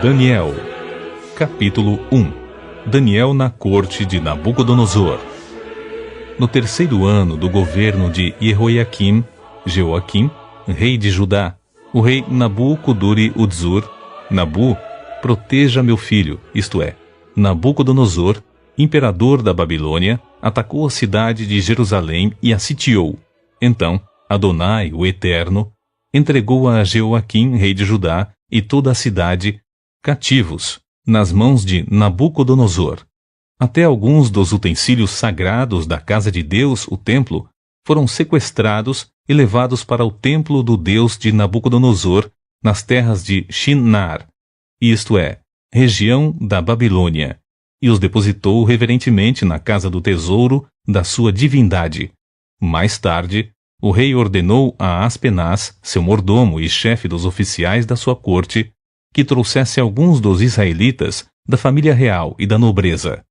Daniel. Capítulo 1. Daniel na corte de Nabucodonosor. No terceiro ano do governo de Jeoaquim, rei de Judá, o rei Nabucodonosor, Nabu, proteja meu filho, isto é, Nabucodonosor, imperador da Babilônia, atacou a cidade de Jerusalém e a sitiou. Então, Adonai, o Eterno, entregou a Jeoaquim, rei de Judá, e toda a cidade, cativos, nas mãos de Nabucodonosor. Até alguns dos utensílios sagrados da casa de Deus, o templo, foram sequestrados e levados para o templo do Deus de Nabucodonosor, nas terras de Shinar, isto é, região da Babilônia, e os depositou reverentemente na casa do tesouro da sua divindade. Mais tarde, o rei ordenou a Aspenaz, seu mordomo e chefe dos oficiais da sua corte, que trouxesse alguns dos israelitas da família real e da nobreza,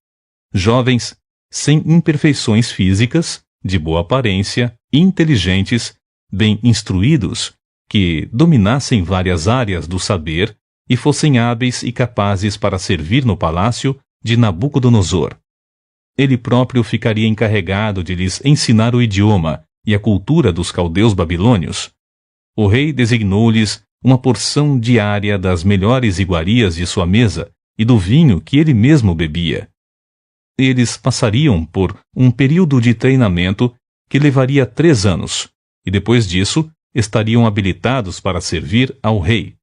jovens, sem imperfeições físicas, de boa aparência, inteligentes, bem instruídos, que dominassem várias áreas do saber e fossem hábeis e capazes para servir no palácio de Nabucodonosor. Ele próprio ficaria encarregado de lhes ensinar o idioma e a cultura dos caldeus babilônios. O rei designou-lhes uma porção diária das melhores iguarias de sua mesa e do vinho que ele mesmo bebia. Eles passariam por um período de treinamento que levaria 3 anos, e depois disso estariam habilitados para servir ao rei.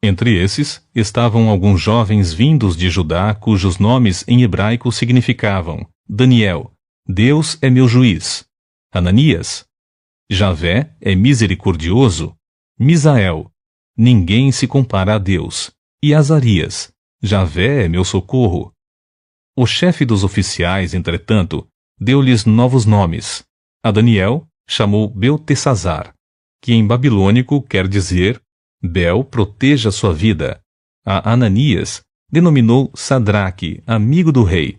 Entre esses estavam alguns jovens vindos de Judá cujos nomes em hebraico significavam Daniel, Deus é meu juiz; Ananias, Javé é misericordioso; Misael, ninguém se compara a Deus; e Azarias, Javé é meu socorro. O chefe dos oficiais, entretanto, deu-lhes novos nomes. A Daniel chamou Beltesazar, que em babilônico quer dizer Bel proteja sua vida. A Ananias denominou Sadraque, amigo do rei.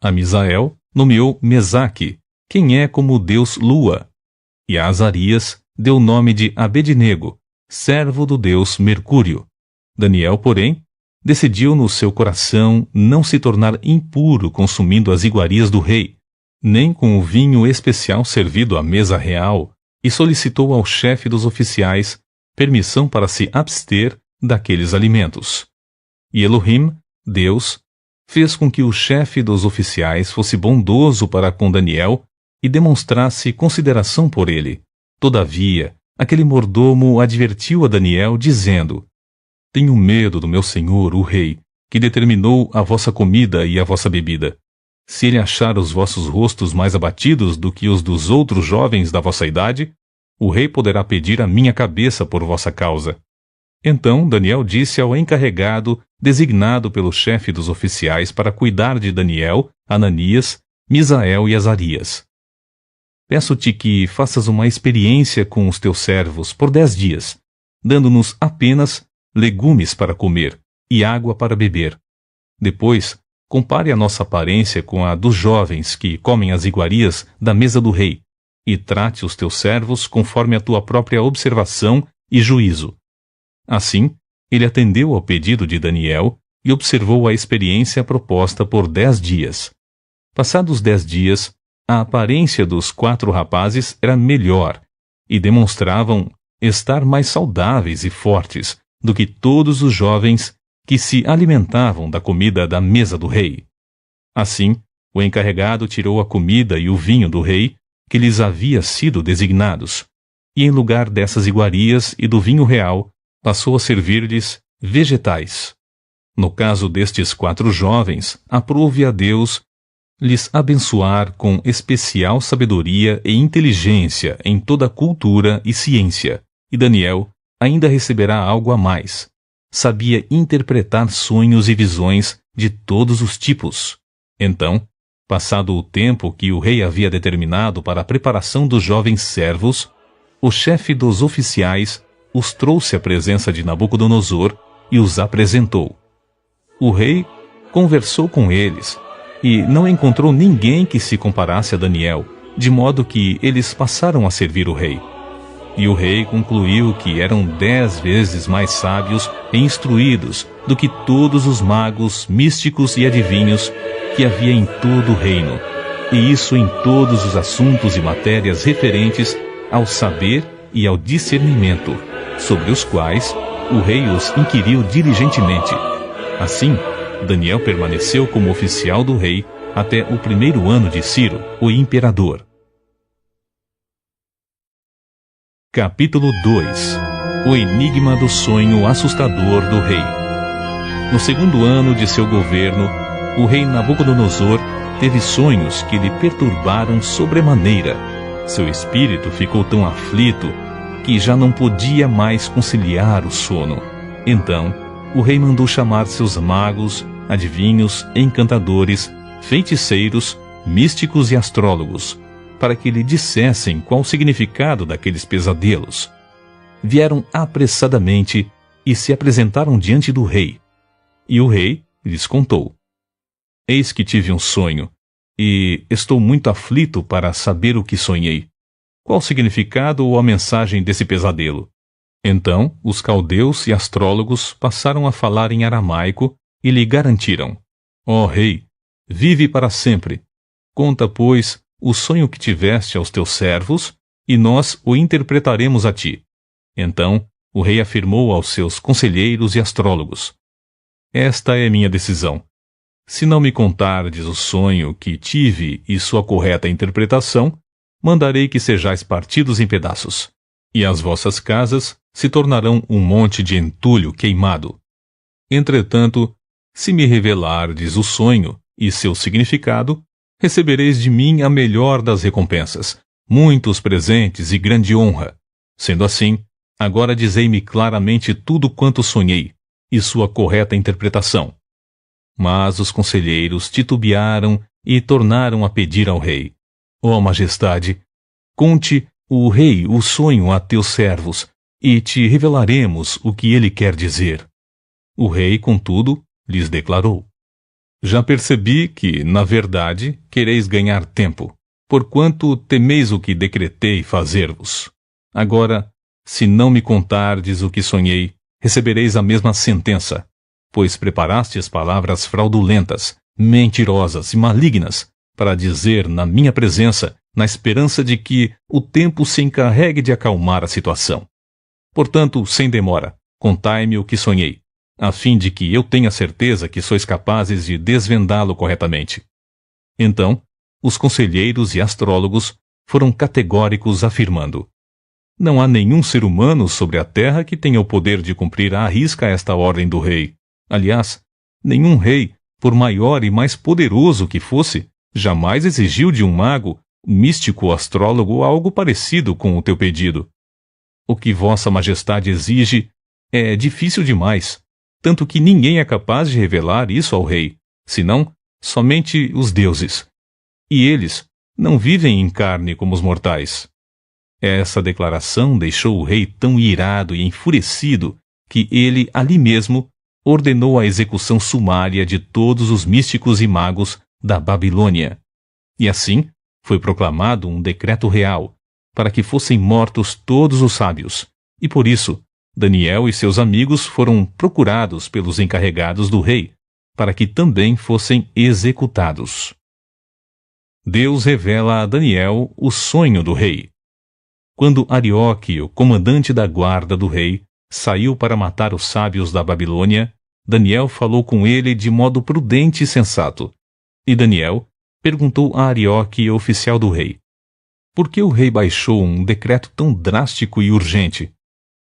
A Misael nomeou Mesaque, quem é como o deus Lua. E a Azarias deu o nome de Abednego, servo do deus Mercúrio. Daniel, porém, decidiu no seu coração não se tornar impuro consumindo as iguarias do rei, nem com o vinho especial servido à mesa real, e solicitou ao chefe dos oficiais permissão para se abster daqueles alimentos. E Elohim, Deus, fez com que o chefe dos oficiais fosse bondoso para com Daniel e demonstrasse consideração por ele. Todavia, aquele mordomo advertiu a Daniel, dizendo: Tenho medo do meu senhor, o rei, que determinou a vossa comida e a vossa bebida. Se ele achar os vossos rostos mais abatidos do que os dos outros jovens da vossa idade, o rei poderá pedir a minha cabeça por vossa causa. Então Daniel disse ao encarregado designado pelo chefe dos oficiais para cuidar de Daniel, Ananias, Misael e Azarias: Peço-te que faças uma experiência com os teus servos por 10 dias, dando-nos apenas legumes para comer e água para beber. Depois, compare a nossa aparência com a dos jovens que comem as iguarias da mesa do rei, e trate os teus servos conforme a tua própria observação e juízo. Assim, ele atendeu ao pedido de Daniel e observou a experiência proposta por 10 dias. Passados 10 dias, a aparência dos 4 rapazes era melhor, e demonstravam estar mais saudáveis e fortes do que todos os jovens que se alimentavam da comida da mesa do rei. Assim, o encarregado tirou a comida e o vinho do rei, que lhes havia sido designados, e em lugar dessas iguarias e do vinho real, passou a servir-lhes vegetais. No caso destes 4 jovens, aprove a Deus lhes abençoar com especial sabedoria e inteligência em toda cultura e ciência, e Daniel ainda receberá algo a mais. Sabia interpretar sonhos e visões de todos os tipos. Então, passado o tempo que o rei havia determinado para a preparação dos jovens servos, o chefe dos oficiais os trouxe à presença de Nabucodonosor e os apresentou. O rei conversou com eles e não encontrou ninguém que se comparasse a Daniel, de modo que eles passaram a servir o rei. E o rei concluiu que eram 10 vezes mais sábios e instruídos do que todos os magos, místicos e adivinhos que havia em todo o reino, e isso em todos os assuntos e matérias referentes ao saber e ao discernimento, sobre os quais o rei os inquiriu diligentemente. Assim, Daniel permaneceu como oficial do rei até o 1º ano de Ciro, o imperador. Capítulo 2. O enigma do sonho assustador do rei. No 2º ano de seu governo, o rei Nabucodonosor teve sonhos que lhe perturbaram sobremaneira. Seu espírito ficou tão aflito que já não podia mais conciliar o sono. Então, o rei mandou chamar seus magos, adivinhos, encantadores, feiticeiros, místicos e astrólogos, para que lhe dissessem qual o significado daqueles pesadelos. Vieram apressadamente e se apresentaram diante do rei. E o rei lhes contou: Eis que tive um sonho, e estou muito aflito para saber o que sonhei. Qual o significado ou a mensagem desse pesadelo? Então, os caldeus e astrólogos passaram a falar em aramaico e lhe garantiram: Ó rei, vive para sempre. Conta, pois, o sonho que tiveste aos teus servos, e nós o interpretaremos a ti. Então, o rei afirmou aos seus conselheiros e astrólogos: Esta é minha decisão. Se não me contardes o sonho que tive e sua correta interpretação, mandarei que sejais partidos em pedaços, e as vossas casas se tornarão um monte de entulho queimado. Entretanto, se me revelardes o sonho e seu significado, recebereis de mim a melhor das recompensas, muitos presentes e grande honra. Sendo assim, agora dizei-me claramente tudo quanto sonhei, e sua correta interpretação. Mas os conselheiros titubearam e tornaram a pedir ao rei: Ó majestade, conte o rei o sonho a teus servos, e te revelaremos o que ele quer dizer. O rei, contudo, lhes declarou: Já percebi que, na verdade, quereis ganhar tempo, porquanto temeis o que decretei fazer-vos. Agora, se não me contardes o que sonhei, recebereis a mesma sentença, pois preparastes palavras fraudulentas, mentirosas e malignas, para dizer na minha presença, na esperança de que o tempo se encarregue de acalmar a situação. Portanto, sem demora, contai-me o que sonhei, a fim de que eu tenha certeza que sois capazes de desvendá-lo corretamente. Então, os conselheiros e astrólogos foram categóricos afirmando: Não há nenhum ser humano sobre a terra que tenha o poder de cumprir à risca esta ordem do rei. Aliás, nenhum rei, por maior e mais poderoso que fosse, jamais exigiu de um mago, místico ou astrólogo algo parecido com o teu pedido. O que vossa majestade exige é difícil demais, tanto que ninguém é capaz de revelar isso ao rei, senão somente os deuses. E eles não vivem em carne como os mortais. Essa declaração deixou o rei tão irado e enfurecido que ele, ali mesmo, ordenou a execução sumária de todos os místicos e magos da Babilônia. E assim foi proclamado um decreto real, para que fossem mortos todos os sábios, e por isso Daniel e seus amigos foram procurados pelos encarregados do rei, para que também fossem executados. Deus revela a Daniel o sonho do rei. Quando Arioque, o comandante da guarda do rei, saiu para matar os sábios da Babilônia, Daniel falou com ele de modo prudente e sensato. E Daniel perguntou a Arioque, oficial do rei: Por que o rei baixou um decreto tão drástico e urgente?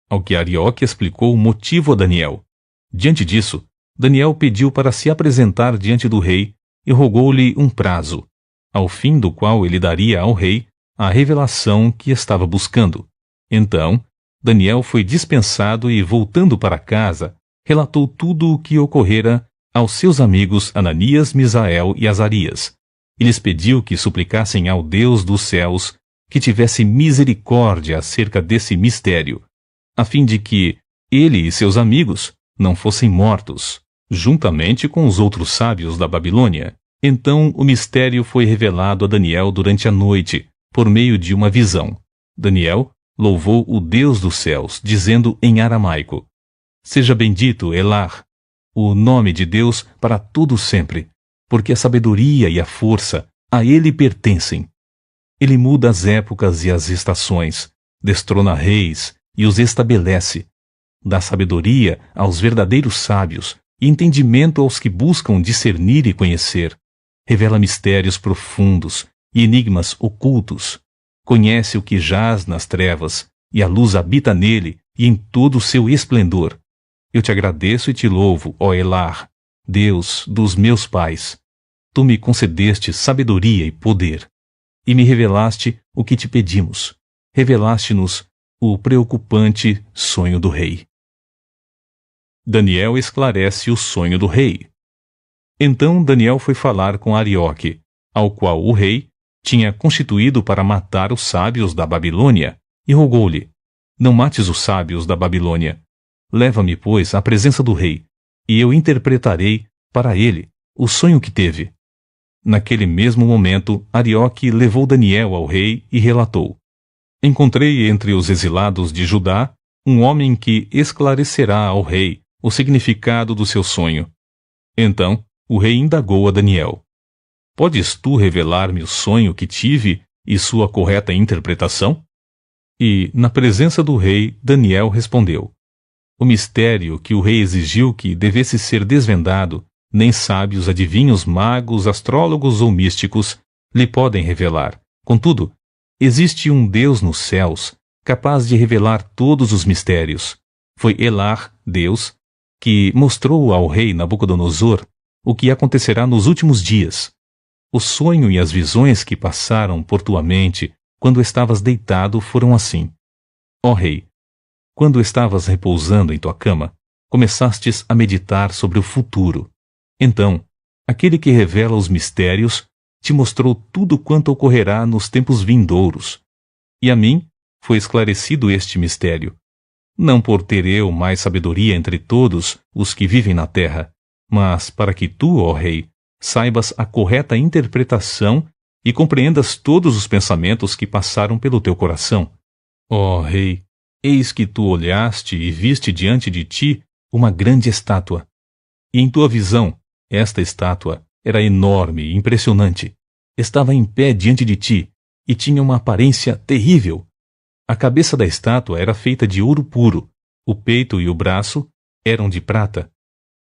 Ao que Arioque explicou o motivo a Daniel. Diante disso, Daniel pediu para se apresentar diante do rei e rogou-lhe um prazo, ao fim do qual ele daria ao rei a revelação que estava buscando. Então, Daniel foi dispensado e, voltando para casa, relatou tudo o que ocorrera aos seus amigos Ananias, Misael e Azarias, e lhes pediu que suplicassem ao Deus dos céus que tivesse misericórdia acerca desse mistério, a fim de que ele e seus amigos não fossem mortos, juntamente com os outros sábios da Babilônia. Então o mistério foi revelado a Daniel durante a noite, por meio de uma visão. Daniel louvou o Deus dos céus, dizendo em aramaico: Seja bendito Elah, o nome de Deus para todo sempre, porque a sabedoria e a força a ele pertencem. Ele muda as épocas e as estações, destrona reis e os estabelece. Dá sabedoria aos verdadeiros sábios e entendimento aos que buscam discernir e conhecer. Revela mistérios profundos e enigmas ocultos. Conhece o que jaz nas trevas, e a luz habita nele e em todo o seu esplendor. Eu te agradeço e te louvo, ó Elah, Deus dos meus pais. Tu me concedeste sabedoria e poder, e me revelaste o que te pedimos. Revelaste-nos o preocupante sonho do rei. Daniel esclarece o sonho do rei. Então Daniel foi falar com Arioque, ao qual o rei tinha constituído para matar os sábios da Babilônia, e rogou-lhe: Não mates os sábios da Babilônia. Leva-me, pois, à presença do rei, e eu interpretarei para ele o sonho que teve. Naquele mesmo momento, Arioque levou Daniel ao rei e relatou: Encontrei entre os exilados de Judá um homem que esclarecerá ao rei o significado do seu sonho. Então, o rei indagou a Daniel: Podes tu revelar-me o sonho que tive e sua correta interpretação? E, na presença do rei, Daniel respondeu: O mistério que o rei exigiu que devesse ser desvendado, nem sábios, adivinhos, magos, astrólogos ou místicos lhe podem revelar. Contudo, existe um Deus nos céus, capaz de revelar todos os mistérios. Foi Elah, Deus, que mostrou ao rei Nabucodonosor o que acontecerá nos últimos dias. O sonho e as visões que passaram por tua mente quando estavas deitado foram assim. Ó rei, quando estavas repousando em tua cama, começastes a meditar sobre o futuro. Então, aquele que revela os mistérios te mostrou tudo quanto ocorrerá nos tempos vindouros. E a mim foi esclarecido este mistério, não por ter eu mais sabedoria entre todos os que vivem na terra, mas para que tu, ó rei, saibas a correta interpretação e compreendas todos os pensamentos que passaram pelo teu coração. Ó rei, eis que tu olhaste e viste diante de ti uma grande estátua. E em tua visão, esta estátua era enorme e impressionante. Estava em pé diante de ti e tinha uma aparência terrível. A cabeça da estátua era feita de ouro puro, o peito e o braço eram de prata,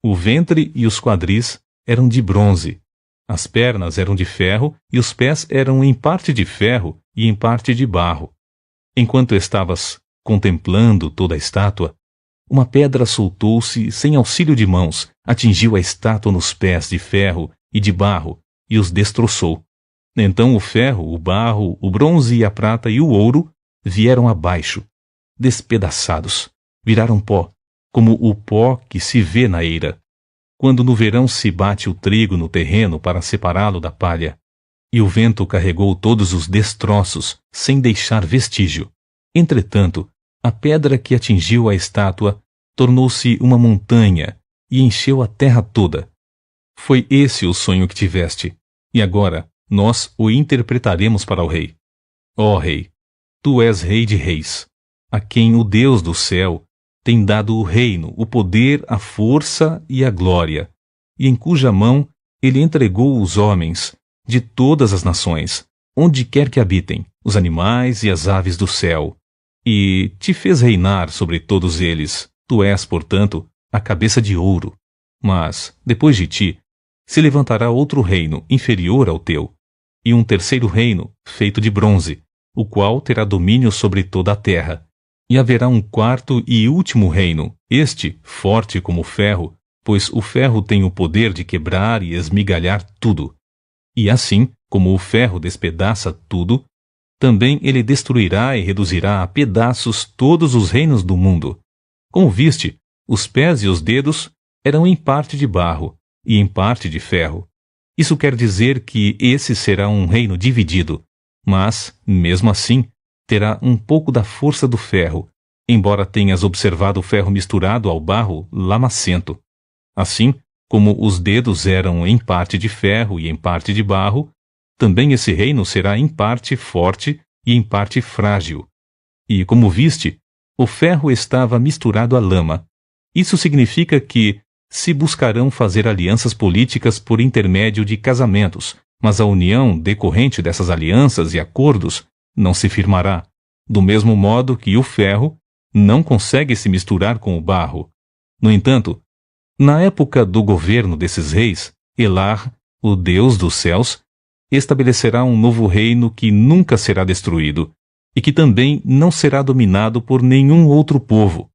o ventre e os quadris eram de bronze, as pernas eram de ferro e os pés eram em parte de ferro e em parte de barro. Enquanto estavas contemplando toda a estátua, uma pedra soltou-se sem auxílio de mãos, atingiu a estátua nos pés de ferro e de barro e os destroçou. Então o ferro, o barro, o bronze e a prata e o ouro vieram abaixo, despedaçados, viraram pó, como o pó que se vê na eira, quando no verão se bate o trigo no terreno para separá-lo da palha. E o vento carregou todos os destroços, sem deixar vestígio. Entretanto, a pedra que atingiu a estátua tornou-se uma montanha e encheu a terra toda. Foi esse o sonho que tiveste, e agora nós o interpretaremos para o rei. Ó rei, tu és rei de reis, a quem o Deus do céu tem dado o reino, o poder, a força e a glória, e em cuja mão ele entregou os homens de todas as nações, onde quer que habitem, os animais e as aves do céu, e te fez reinar sobre todos eles. Tu és, portanto, a cabeça de ouro. Mas, depois de ti, se levantará outro reino inferior ao teu, e um terceiro reino feito de bronze, o qual terá domínio sobre toda a terra. E haverá um quarto e último reino, este forte como o ferro, pois o ferro tem o poder de quebrar e esmigalhar tudo. E assim, como o ferro despedaça tudo, também ele destruirá e reduzirá a pedaços todos os reinos do mundo. Como viste, os pés e os dedos eram em parte de barro e em parte de ferro. Isso quer dizer que esse será um reino dividido, mas, mesmo assim, terá um pouco da força do ferro, embora tenhas observado o ferro misturado ao barro lamacento. Assim, como os dedos eram em parte de ferro e em parte de barro, também esse reino será em parte forte e em parte frágil. e, como viste, o ferro estava misturado à lama. Isso significa que se buscarão fazer alianças políticas por intermédio de casamentos, mas a união decorrente dessas alianças e acordos não se firmará, do mesmo modo que o ferro não consegue se misturar com o barro. No entanto, na época do governo desses reis, Elar, o Deus dos céus, estabelecerá um novo reino que nunca será destruído e que também não será dominado por nenhum outro povo.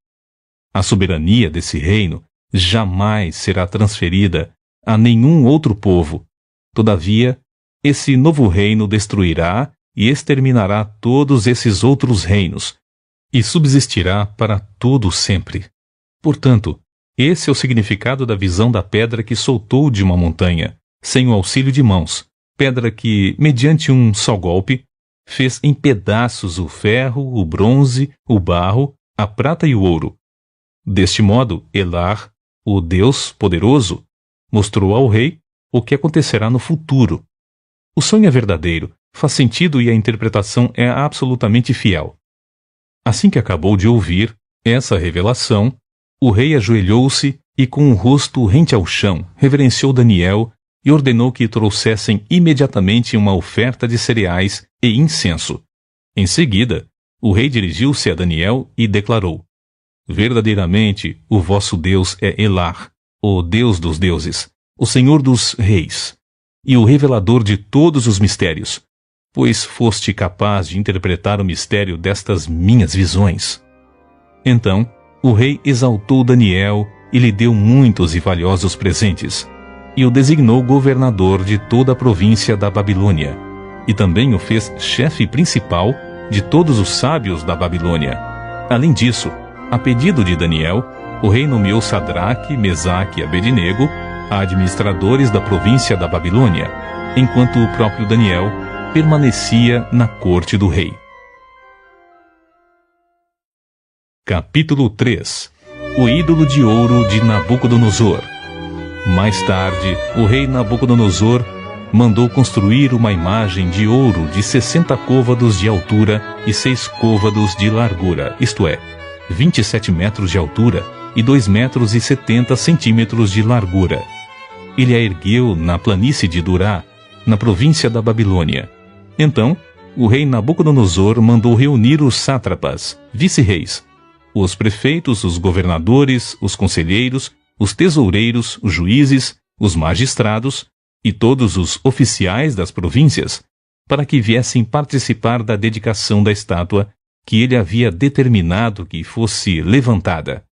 A soberania desse reino jamais será transferida a nenhum outro povo. Todavia, esse novo reino destruirá e exterminará todos esses outros reinos e subsistirá para todo sempre. Portanto, esse é o significado da visão da pedra que soltou de uma montanha, sem o auxílio de mãos, pedra que, mediante um só golpe, fez em pedaços o ferro, o bronze, o barro, a prata e o ouro. Deste modo, Elar, o Deus poderoso, mostrou ao rei o que acontecerá no futuro. O sonho é verdadeiro, faz sentido e a interpretação é absolutamente fiel. Assim que acabou de ouvir essa revelação, o rei ajoelhou-se e, com o rosto rente ao chão, reverenciou Daniel e ordenou que trouxessem imediatamente uma oferta de cereais e incenso. Em seguida, o rei dirigiu-se a Daniel e declarou: Verdadeiramente, o vosso Deus é Elar, o Deus dos deuses, o Senhor dos reis, e o revelador de todos os mistérios, pois foste capaz de interpretar o mistério destas minhas visões. Então, o rei exaltou Daniel e lhe deu muitos e valiosos presentes, e o designou governador de toda a província da Babilônia, e também o fez chefe principal de todos os sábios da Babilônia. Além disso, a pedido de Daniel, o rei nomeou Sadraque, Mesaque e Abednego administradores da província da Babilônia, enquanto o próprio Daniel permanecia na corte do rei. Capítulo 3. O ídolo de ouro de Nabucodonosor. Mais tarde, o rei Nabucodonosor mandou construir uma imagem de ouro de 60 côvados de altura e 6 côvados de largura, isto é, 27 metros de altura e 2 metros e 70 centímetros de largura. Ele a ergueu na planície de Durá, na província da Babilônia. Então, o rei Nabucodonosor mandou reunir os sátrapas, vice-reis, os prefeitos, os governadores, os conselheiros, os tesoureiros, os juízes, os magistrados e todos os oficiais das províncias, para que viessem participar da dedicação da estátua que ele havia determinado que fosse levantada.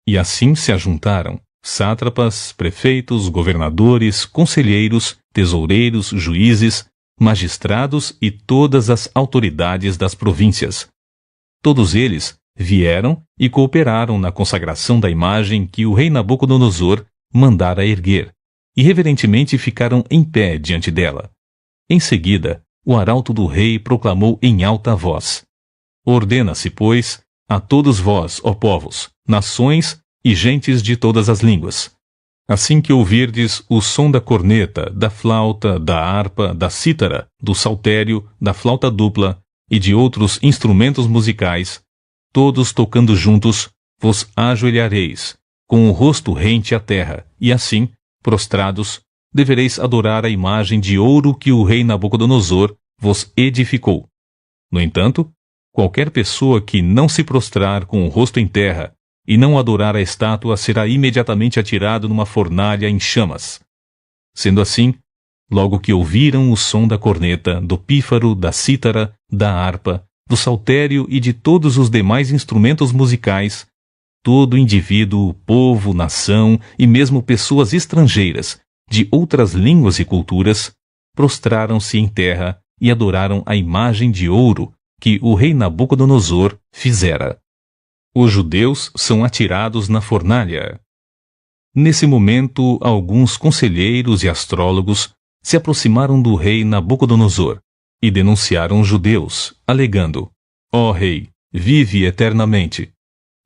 E assim se ajuntaram sátrapas, prefeitos, governadores, conselheiros, tesoureiros, juízes, magistrados e todas as autoridades das províncias. Todos eles vieram e cooperaram na consagração da imagem que o rei Nabucodonosor mandara erguer, e reverentemente ficaram em pé diante dela. Em seguida, o arauto do rei proclamou em alta voz: Ordena-se, pois, a todos vós, ó povos, nações e gentes de todas as línguas. Assim que ouvirdes o som da corneta, da flauta, da harpa, da cítara, do saltério, da flauta dupla e de outros instrumentos musicais, todos tocando juntos, vos ajoelhareis, com o rosto rente à terra, e assim, prostrados, devereis adorar a imagem de ouro que o rei Nabucodonosor vos edificou. No entanto, qualquer pessoa que não se prostrar com o rosto em terra e não adorar a estátua será imediatamente atirado numa fornalha em chamas. Sendo assim, logo que ouviram o som da corneta, do pífaro, da cítara, da harpa, do saltério e de todos os demais instrumentos musicais, todo indivíduo, povo, nação e mesmo pessoas estrangeiras, de outras línguas e culturas, prostraram-se em terra e adoraram a imagem de ouro que o rei Nabucodonosor fizera. Os judeus são atirados na fornalha. Nesse momento, alguns conselheiros e astrólogos se aproximaram do rei Nabucodonosor e denunciaram os judeus, alegando: Ó rei, vive eternamente.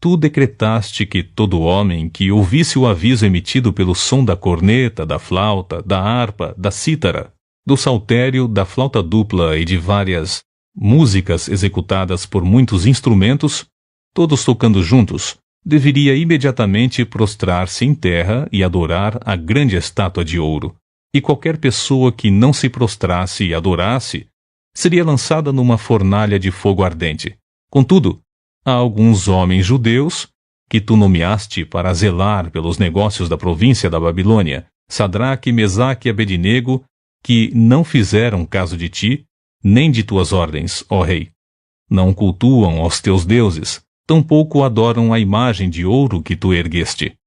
Tu decretaste que todo homem que ouvisse o aviso emitido pelo som da corneta, da flauta, da harpa, da cítara, do saltério, da flauta dupla e de várias músicas executadas por muitos instrumentos, todos tocando juntos, deveria imediatamente prostrar-se em terra e adorar a grande estátua de ouro. E qualquer pessoa que não se prostrasse e adorasse, seria lançada numa fornalha de fogo ardente. Contudo, há alguns homens judeus, que tu nomeaste para zelar pelos negócios da província da Babilônia, Sadraque, Mesaque e Abednego, que não fizeram caso de ti, nem de tuas ordens, ó rei. Não cultuam aos teus deuses, tampouco adoram a imagem de ouro que tu ergueste.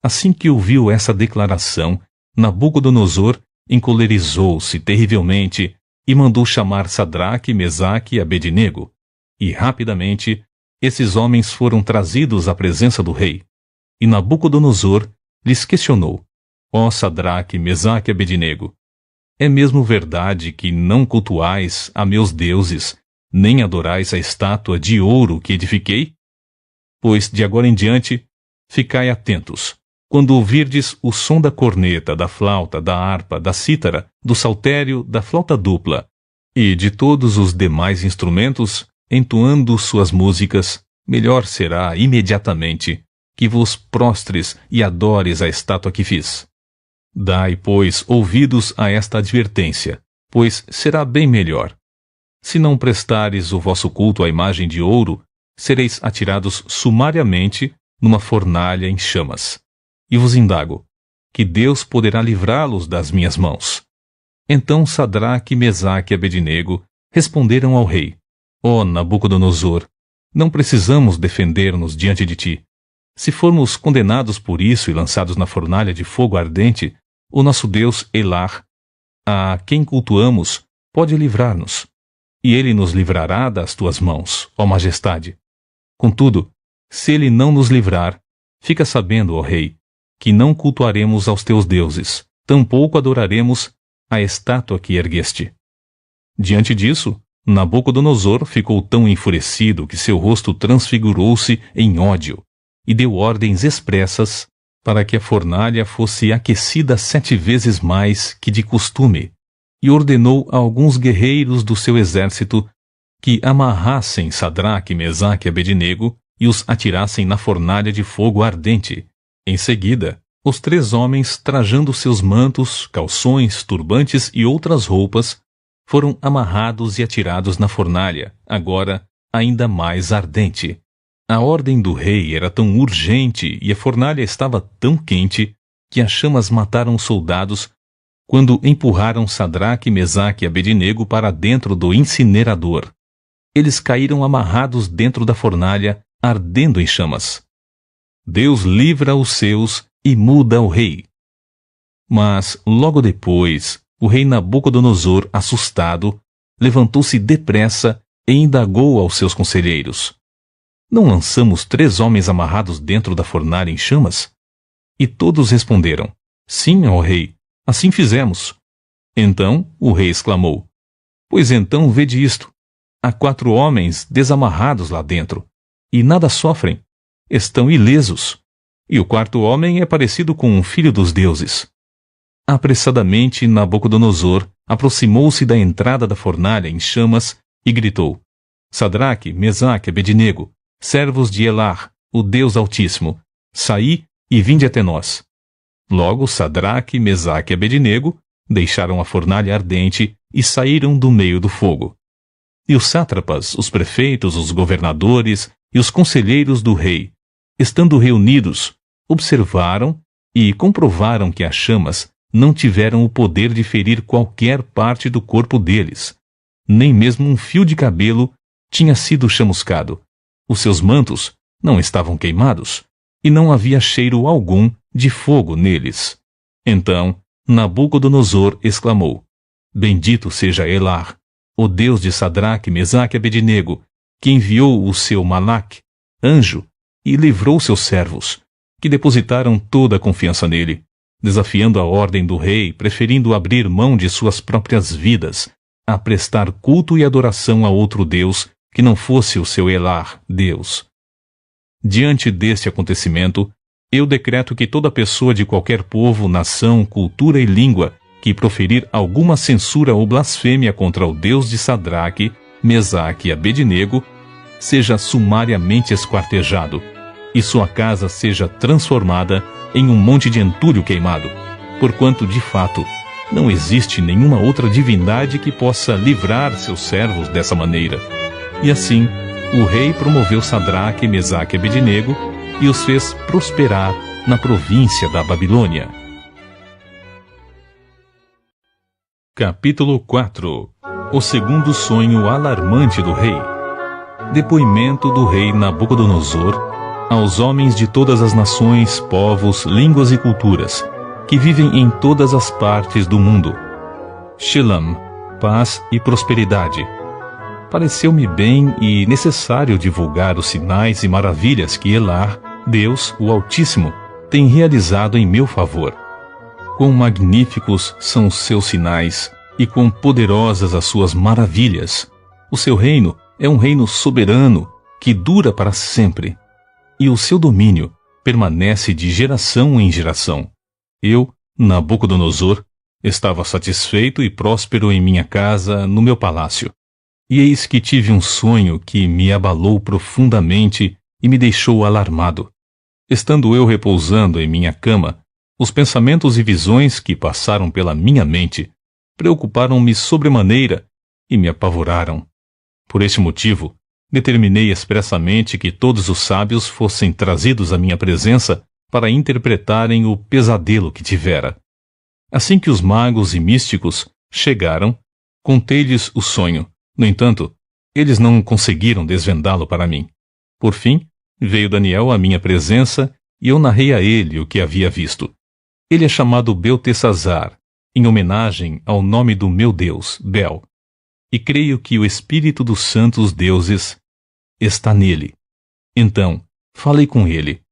Assim que ouviu essa declaração, Nabucodonosor encolerizou-se terrivelmente e mandou chamar Sadraque, Mesaque e Abednego. E rapidamente, esses homens foram trazidos à presença do rei. E Nabucodonosor lhes questionou: ó Sadraque, Mesaque e Abednego, é mesmo verdade que não cultuais a meus deuses, nem adorais a estátua de ouro que edifiquei? Pois de agora em diante, ficai atentos. Quando ouvirdes o som da corneta, da flauta, da harpa, da cítara, do saltério, da flauta dupla e de todos os demais instrumentos, entoando suas músicas, melhor será imediatamente que vos prostres e adores a estátua que fiz. Dai, pois, ouvidos a esta advertência, pois será bem melhor. Se não prestares o vosso culto à imagem de ouro, sereis atirados sumariamente numa fornalha em chamas. E vos indago, que Deus poderá livrá-los das minhas mãos. Então Sadraque, Mesaque e Abednego responderam ao rei: ó Nabucodonosor, não precisamos defender-nos diante de ti. Se formos condenados por isso e lançados na fornalha de fogo ardente, o nosso Deus Elar, a quem cultuamos, pode livrar-nos, e ele nos livrará das tuas mãos, ó majestade. Contudo, se ele não nos livrar, fica sabendo, ó rei, que não cultuaremos aos teus deuses, tampouco adoraremos a estátua que ergueste. Diante disso, Nabucodonosor ficou tão enfurecido que seu rosto transfigurou-se em ódio, e deu ordens expressas para que a fornalha fosse aquecida 7 vezes mais que de costume, e ordenou a alguns guerreiros do seu exército que amarrassem Sadraque, Mesaque e Abednego e os atirassem na fornalha de fogo ardente. Em seguida, os 3 homens, trajando seus mantos, calções, turbantes e outras roupas, foram amarrados e atirados na fornalha, agora ainda mais ardente. A ordem do rei era tão urgente e a fornalha estava tão quente que as chamas mataram os soldados quando empurraram Sadraque, Mesaque e Abednego para dentro do incinerador. Eles caíram amarrados dentro da fornalha, ardendo em chamas. Deus livra os seus e muda o rei. Mas, logo depois, o rei Nabucodonosor, assustado, levantou-se depressa e indagou aos seus conselheiros: não lançamos 3 homens amarrados dentro da fornalha em chamas? E todos responderam: sim, ó rei, assim fizemos. Então o rei exclamou: pois então vede isto. Há 4 homens desamarrados lá dentro, e nada sofrem, estão ilesos. E o 4º homem é parecido com um filho dos deuses. Apressadamente Nabucodonosor aproximou-se da entrada da fornalha em chamas e gritou: Sadraque, Mesaque e Abednego, servos de Elar, o Deus Altíssimo, saí e vinde até nós. Logo Sadraque, Mesaque e Abednego deixaram a fornalha ardente e saíram do meio do fogo. E os sátrapas, os prefeitos, os governadores e os conselheiros do rei, estando reunidos, observaram e comprovaram que as chamas não tiveram o poder de ferir qualquer parte do corpo deles. Nem mesmo um fio de cabelo tinha sido chamuscado. Os seus mantos não estavam queimados, e não havia cheiro algum de fogo neles. Então Nabucodonosor exclamou: Bendito seja Elar, o Deus de Sadraque, Mesaque e Abednego, que enviou o seu Malach, anjo, e livrou seus servos, que depositaram toda a confiança nele, desafiando a ordem do rei, preferindo abrir mão de suas próprias vidas, a prestar culto e adoração a outro Deus que não fosse o seu Elar, Deus. Diante deste acontecimento, eu decreto que toda pessoa de qualquer povo, nação, cultura e língua que proferir alguma censura ou blasfêmia contra o Deus de Sadraque, Mesaque e Abednego, seja sumariamente esquartejado, e sua casa seja transformada em um monte de entulho queimado, porquanto, de fato, não existe nenhuma outra divindade que possa livrar seus servos dessa maneira. E assim, o rei promoveu Sadraque, Mesaque e Abednego e os fez prosperar na província da Babilônia. Capítulo 4. O segundo sonho alarmante do rei. Depoimento do rei Nabucodonosor aos homens de todas as nações, povos, línguas e culturas, que vivem em todas as partes do mundo. Shalom, paz e prosperidade. Pareceu-me bem e necessário divulgar os sinais e maravilhas que Elar, Deus, o Altíssimo, tem realizado em meu favor. Quão magníficos são os seus sinais e quão poderosas as suas maravilhas. O seu reino é um reino soberano que dura para sempre, e o seu domínio permanece de geração em geração. Eu, Nabucodonosor, estava satisfeito e próspero em minha casa, no meu palácio. E eis que tive um sonho que me abalou profundamente e me deixou alarmado. Estando eu repousando em minha cama, os pensamentos e visões que passaram pela minha mente preocuparam-me sobremaneira e me apavoraram. Por este motivo, determinei expressamente que todos os sábios fossem trazidos à minha presença para interpretarem o pesadelo que tivera. Assim que os magos e místicos chegaram, contei-lhes o sonho. No entanto, eles não conseguiram desvendá-lo para mim. Por fim, veio Daniel à minha presença e eu narrei a ele o que havia visto. Ele é chamado Beltesazar, em homenagem ao nome do meu Deus, Bel. E creio que o espírito dos santos deuses está nele. Então, falei com ele.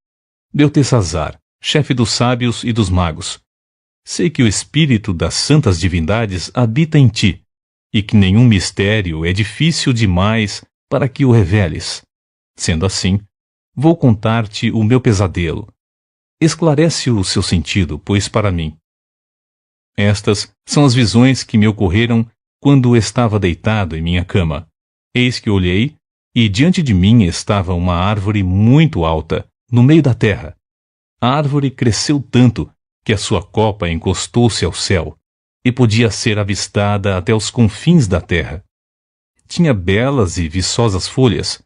Beltesazar, chefe dos sábios e dos magos, sei que o espírito das santas divindades habita em ti, e que nenhum mistério é difícil demais para que o reveles. Sendo assim, vou contar-te o meu pesadelo. Esclarece o seu sentido, pois para mim. Estas são as visões que me ocorreram quando estava deitado em minha cama. Eis que olhei, e diante de mim estava uma árvore muito alta, no meio da terra. A árvore cresceu tanto que a sua copa encostou-se ao céu, e podia ser avistada até os confins da terra. Tinha belas e viçosas folhas,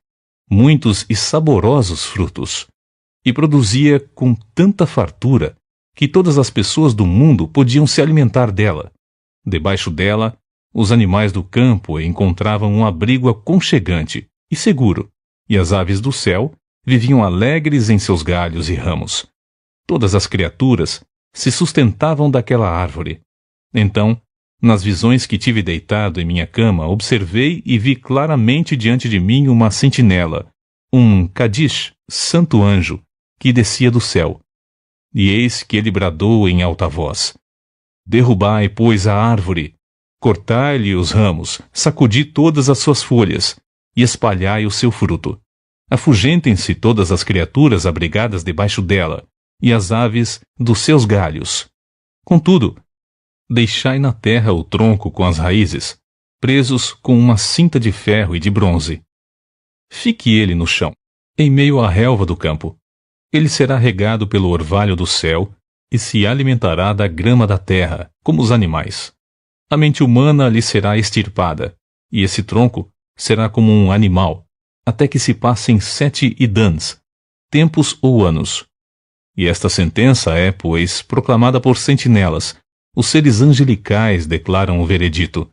muitos e saborosos frutos, e produzia com tanta fartura que todas as pessoas do mundo podiam se alimentar dela. Debaixo dela, os animais do campo encontravam um abrigo aconchegante e seguro, e as aves do céu viviam alegres em seus galhos e ramos. Todas as criaturas se sustentavam daquela árvore. Então, nas visões que tive deitado em minha cama, observei e vi claramente diante de mim uma sentinela, um Kadish, santo anjo, que descia do céu. E eis que ele bradou em alta voz: derrubai, pois, a árvore, cortai-lhe os ramos, sacudi todas as suas folhas, e espalhai o seu fruto. Afugentem-se todas as criaturas abrigadas debaixo dela, e as aves dos seus galhos. Contudo, deixai na terra o tronco com as raízes, presos com uma cinta de ferro e de bronze. Fique ele no chão, em meio à relva do campo. Ele será regado pelo orvalho do céu e se alimentará da grama da terra, como os animais. A mente humana lhe será extirpada, e esse tronco será como um animal, até que se passem 7 idãs, tempos ou anos. E esta sentença é, pois, proclamada por sentinelas. Os seres angelicais declaram o veredito,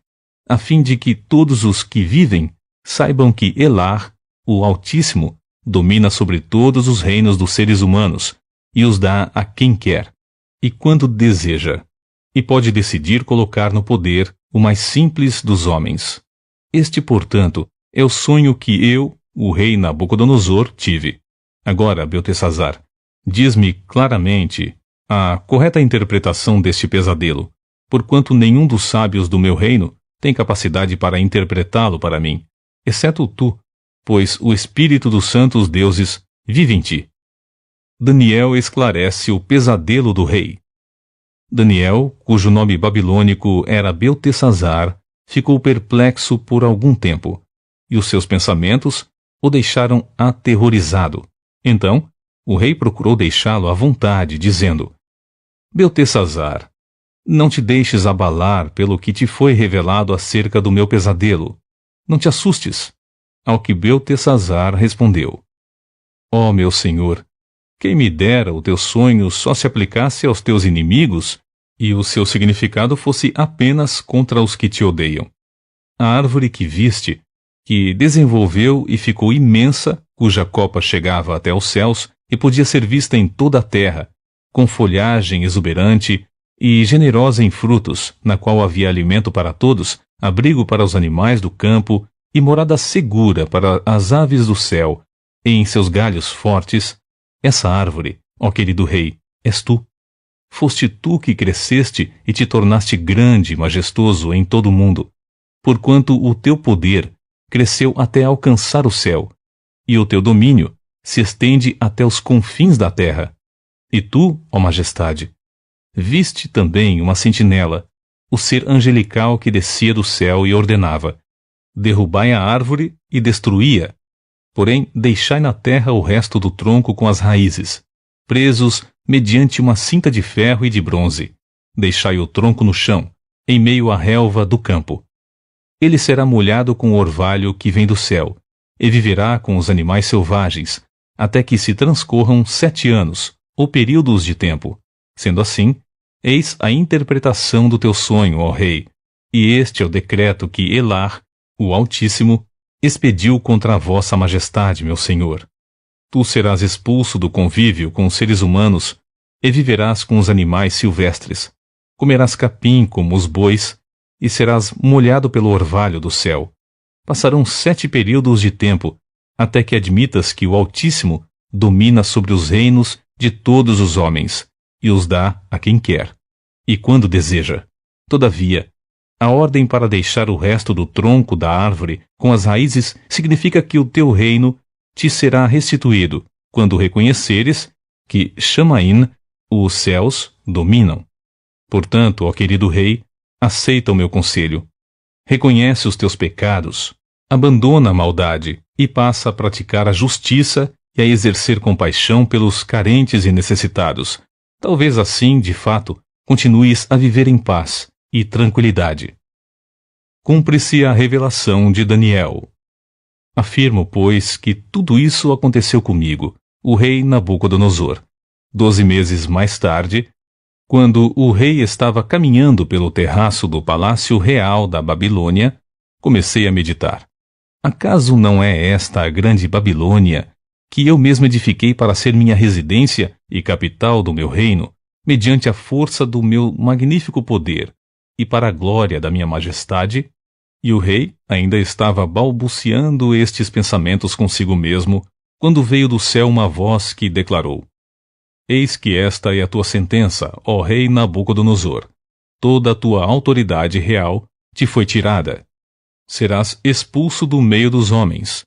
a fim de que todos os que vivem saibam que Elar, o Altíssimo, domina sobre todos os reinos dos seres humanos e os dá a quem quer e quando deseja, e pode decidir colocar no poder o mais simples dos homens. Este, portanto, é o sonho que eu, o rei Nabucodonosor, tive. Agora, Beltesazar, diz-me claramente a correta interpretação deste pesadelo, porquanto nenhum dos sábios do meu reino tem capacidade para interpretá-lo para mim, exceto tu, pois o espírito dos santos deuses vive em ti. Daniel esclarece o pesadelo do rei. Daniel, cujo nome babilônico era Beltesazar, ficou perplexo por algum tempo, e os seus pensamentos o deixaram aterrorizado. Então, o rei procurou deixá-lo à vontade, dizendo: Beltesazar, não te deixes abalar pelo que te foi revelado acerca do meu pesadelo. Não te assustes. Ao que Beltesazar respondeu: Ó meu senhor, quem me dera o teu sonho só se aplicasse aos teus inimigos e o seu significado fosse apenas contra os que te odeiam. A árvore que viste, que desenvolveu e ficou imensa, cuja copa chegava até os céus e podia ser vista em toda a terra, com folhagem exuberante e generosa em frutos, na qual havia alimento para todos, abrigo para os animais do campo e morada segura para as aves do céu, e em seus galhos fortes, essa árvore, ó querido rei, és tu. Foste tu que cresceste e te tornaste grande e majestoso em todo o mundo, porquanto o teu poder cresceu até alcançar o céu, e o teu domínio se estende até os confins da terra. E tu, ó majestade, viste também uma sentinela, o ser angelical que descia do céu e ordenava: derrubai a árvore e destruí-a, porém deixai na terra o resto do tronco com as raízes, presos mediante uma cinta de ferro e de bronze. Deixai o tronco no chão, em meio à relva do campo. Ele será molhado com o orvalho que vem do céu, e viverá com os animais selvagens, até que se transcorram 7 anos, ou períodos de tempo. Sendo assim, eis a interpretação do teu sonho, ó rei, e este é o decreto que Elar, o Altíssimo, expediu contra a vossa majestade, meu senhor. Tu serás expulso do convívio com os seres humanos e viverás com os animais silvestres. Comerás capim como os bois e serás molhado pelo orvalho do céu. Passarão 7 períodos de tempo até que admitas que o Altíssimo domina sobre os reinos de todos os homens e os dá a quem quer e quando deseja. Todavia, a ordem para deixar o resto do tronco da árvore com as raízes significa que o teu reino te será restituído quando reconheceres que Chamain, os céus, dominam. Portanto, ó querido rei, aceita o meu conselho. Reconhece os teus pecados, abandona a maldade e passa a praticar a justiça e a exercer compaixão pelos carentes e necessitados. Talvez assim, de fato, continues a viver em paz e tranquilidade. Cumpre-se a revelação de Daniel. Afirmo, pois, que tudo isso aconteceu comigo, o rei Nabucodonosor. 12 meses mais tarde, quando o rei estava caminhando pelo terraço do palácio real da Babilônia, comecei a meditar. Acaso não é esta a grande Babilônia, que eu mesmo edifiquei para ser minha residência e capital do meu reino, mediante a força do meu magnífico poder, e para a glória da minha majestade? E o rei ainda estava balbuciando estes pensamentos consigo mesmo, quando veio do céu uma voz que declarou: Eis que esta é a tua sentença, ó rei Nabucodonosor. Toda a tua autoridade real te foi tirada. Serás expulso do meio dos homens,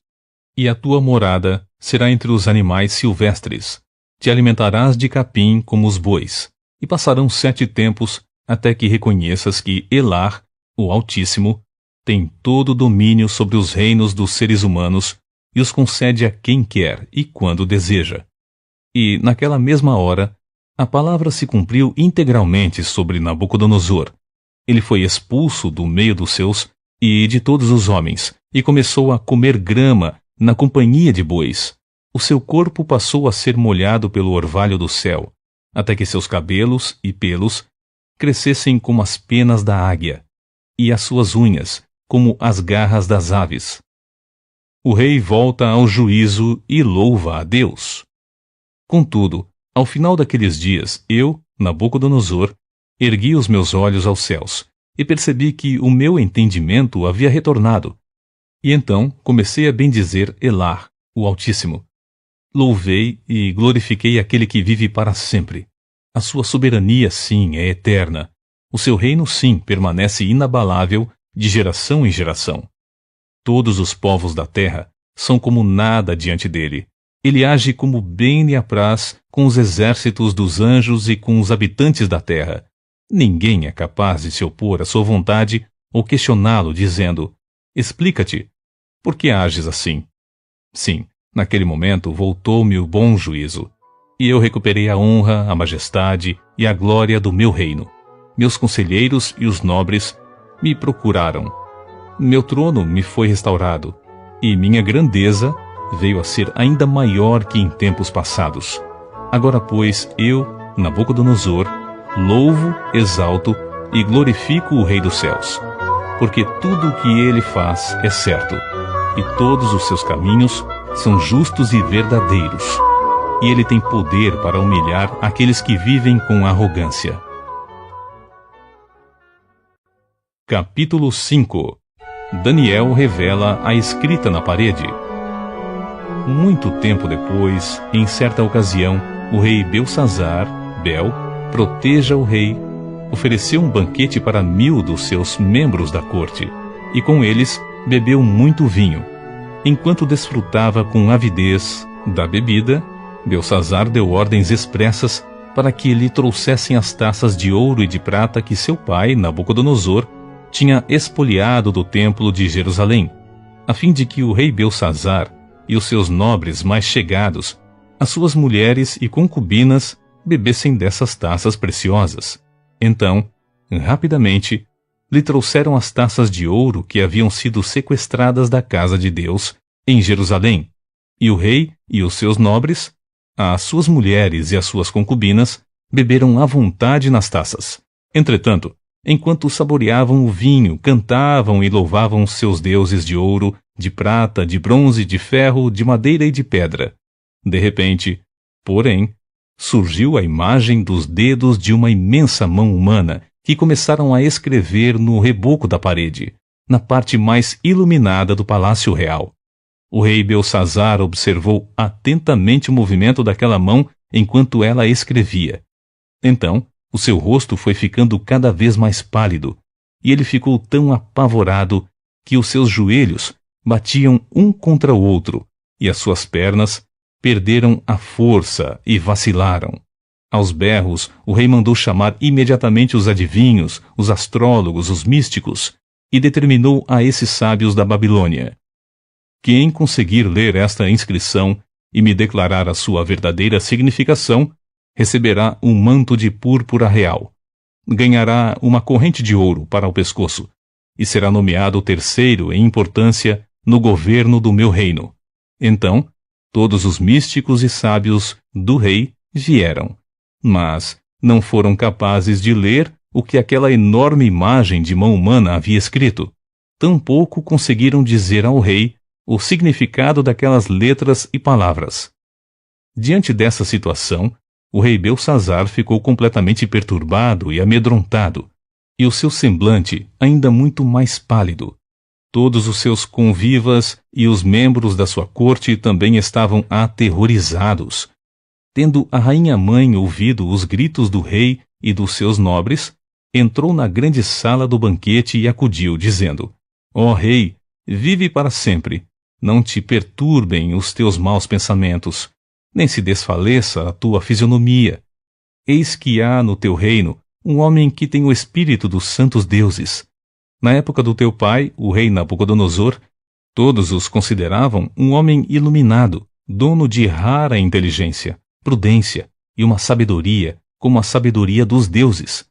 e a tua morada será entre os animais silvestres. Te alimentarás de capim como os bois, e passarão 7 tempos até que reconheças que Elar, o Altíssimo, tem todo o domínio sobre os reinos dos seres humanos e os concede a quem quer e quando deseja. E, naquela mesma hora, a palavra se cumpriu integralmente sobre Nabucodonosor. Ele foi expulso do meio dos seus e de todos os homens, e começou a comer grama na companhia de bois. O seu corpo passou a ser molhado pelo orvalho do céu, até que seus cabelos e pelos crescessem como as penas da águia, e as suas unhas como as garras das aves. O rei volta ao juízo e louva a Deus. Contudo, ao final daqueles dias, eu, Nabucodonosor, ergui os meus olhos aos céus, e percebi que o meu entendimento havia retornado. E então comecei a bendizer Elar, o Altíssimo. Louvei e glorifiquei aquele que vive para sempre. A sua soberania, sim, é eterna. O seu reino, sim, permanece inabalável de geração em geração. Todos os povos da terra são como nada diante dele. Ele age como bem lhe apraz com os exércitos dos anjos e com os habitantes da terra. Ninguém é capaz de se opor à sua vontade ou questioná-lo, dizendo: Explica-te. por que ages assim? Sim, naquele momento voltou-me o bom juízo, e eu recuperei a honra, a majestade e a glória do meu reino. Meus conselheiros e os nobres me procuraram. Meu trono me foi restaurado, e minha grandeza veio a ser ainda maior que em tempos passados. Agora, pois, eu, Nabucodonosor, louvo, exalto e glorifico o Rei dos céus, porque tudo o que ele faz é certo, e todos os seus caminhos são justos e verdadeiros, e ele tem poder para humilhar aqueles que vivem com arrogância. Capítulo 5. Daniel revela a escrita na parede. Muito tempo depois, em certa ocasião, o rei Belsazar, proteja o rei, ofereceu um banquete para 1000 dos seus membros da corte, e com eles bebeu muito vinho. Enquanto desfrutava com avidez da bebida, Belsazar deu ordens expressas para que lhe trouxessem as taças de ouro e de prata que seu pai, Nabucodonosor, tinha expoliado do templo de Jerusalém, a fim de que o rei Belsazar e os seus nobres mais chegados, as suas mulheres e concubinas, bebessem dessas taças preciosas. Então, rapidamente, lhe trouxeram as taças de ouro que haviam sido sequestradas da casa de Deus em Jerusalém, e o rei e os seus nobres, as suas mulheres e as suas concubinas, beberam à vontade nas taças. Entretanto, enquanto saboreavam o vinho, cantavam e louvavam seus deuses de ouro, de prata, de bronze, de ferro, de madeira e de pedra. De repente, porém, surgiu a imagem dos dedos de uma imensa mão humana que começaram a escrever no reboco da parede, na parte mais iluminada do palácio real. O rei Belsazar observou atentamente o movimento daquela mão enquanto ela escrevia. Então, o seu rosto foi ficando cada vez mais pálido, e ele ficou tão apavorado que os seus joelhos batiam um contra o outro, e as suas pernas perderam a força e vacilaram. Aos berros, o rei mandou chamar imediatamente os adivinhos, os astrólogos, os místicos, e determinou a esses sábios da Babilônia: quem conseguir ler esta inscrição e me declarar a sua verdadeira significação, receberá um manto de púrpura real, ganhará uma corrente de ouro para o pescoço, e será nomeado terceiro em importância no governo do meu reino. Então, todos os místicos e sábios do rei vieram, mas não foram capazes de ler o que aquela enorme imagem de mão humana havia escrito. Tampouco conseguiram dizer ao rei o significado daquelas letras e palavras. Diante dessa situação, o rei Belsazar ficou completamente perturbado e amedrontado, e o seu semblante ainda muito mais pálido. Todos os seus convivas e os membros da sua corte também estavam aterrorizados. Tendo a rainha-mãe ouvido os gritos do rei e dos seus nobres, entrou na grande sala do banquete e acudiu, dizendo: Ó rei, vive para sempre. Não te perturbem os teus maus pensamentos, nem se desfaleça a tua fisionomia. Eis que há no teu reino um homem que tem o espírito dos santos deuses. Na época do teu pai, o rei Nabucodonosor, todos os consideravam um homem iluminado, dono de rara inteligência, prudência e uma sabedoria como a sabedoria dos deuses.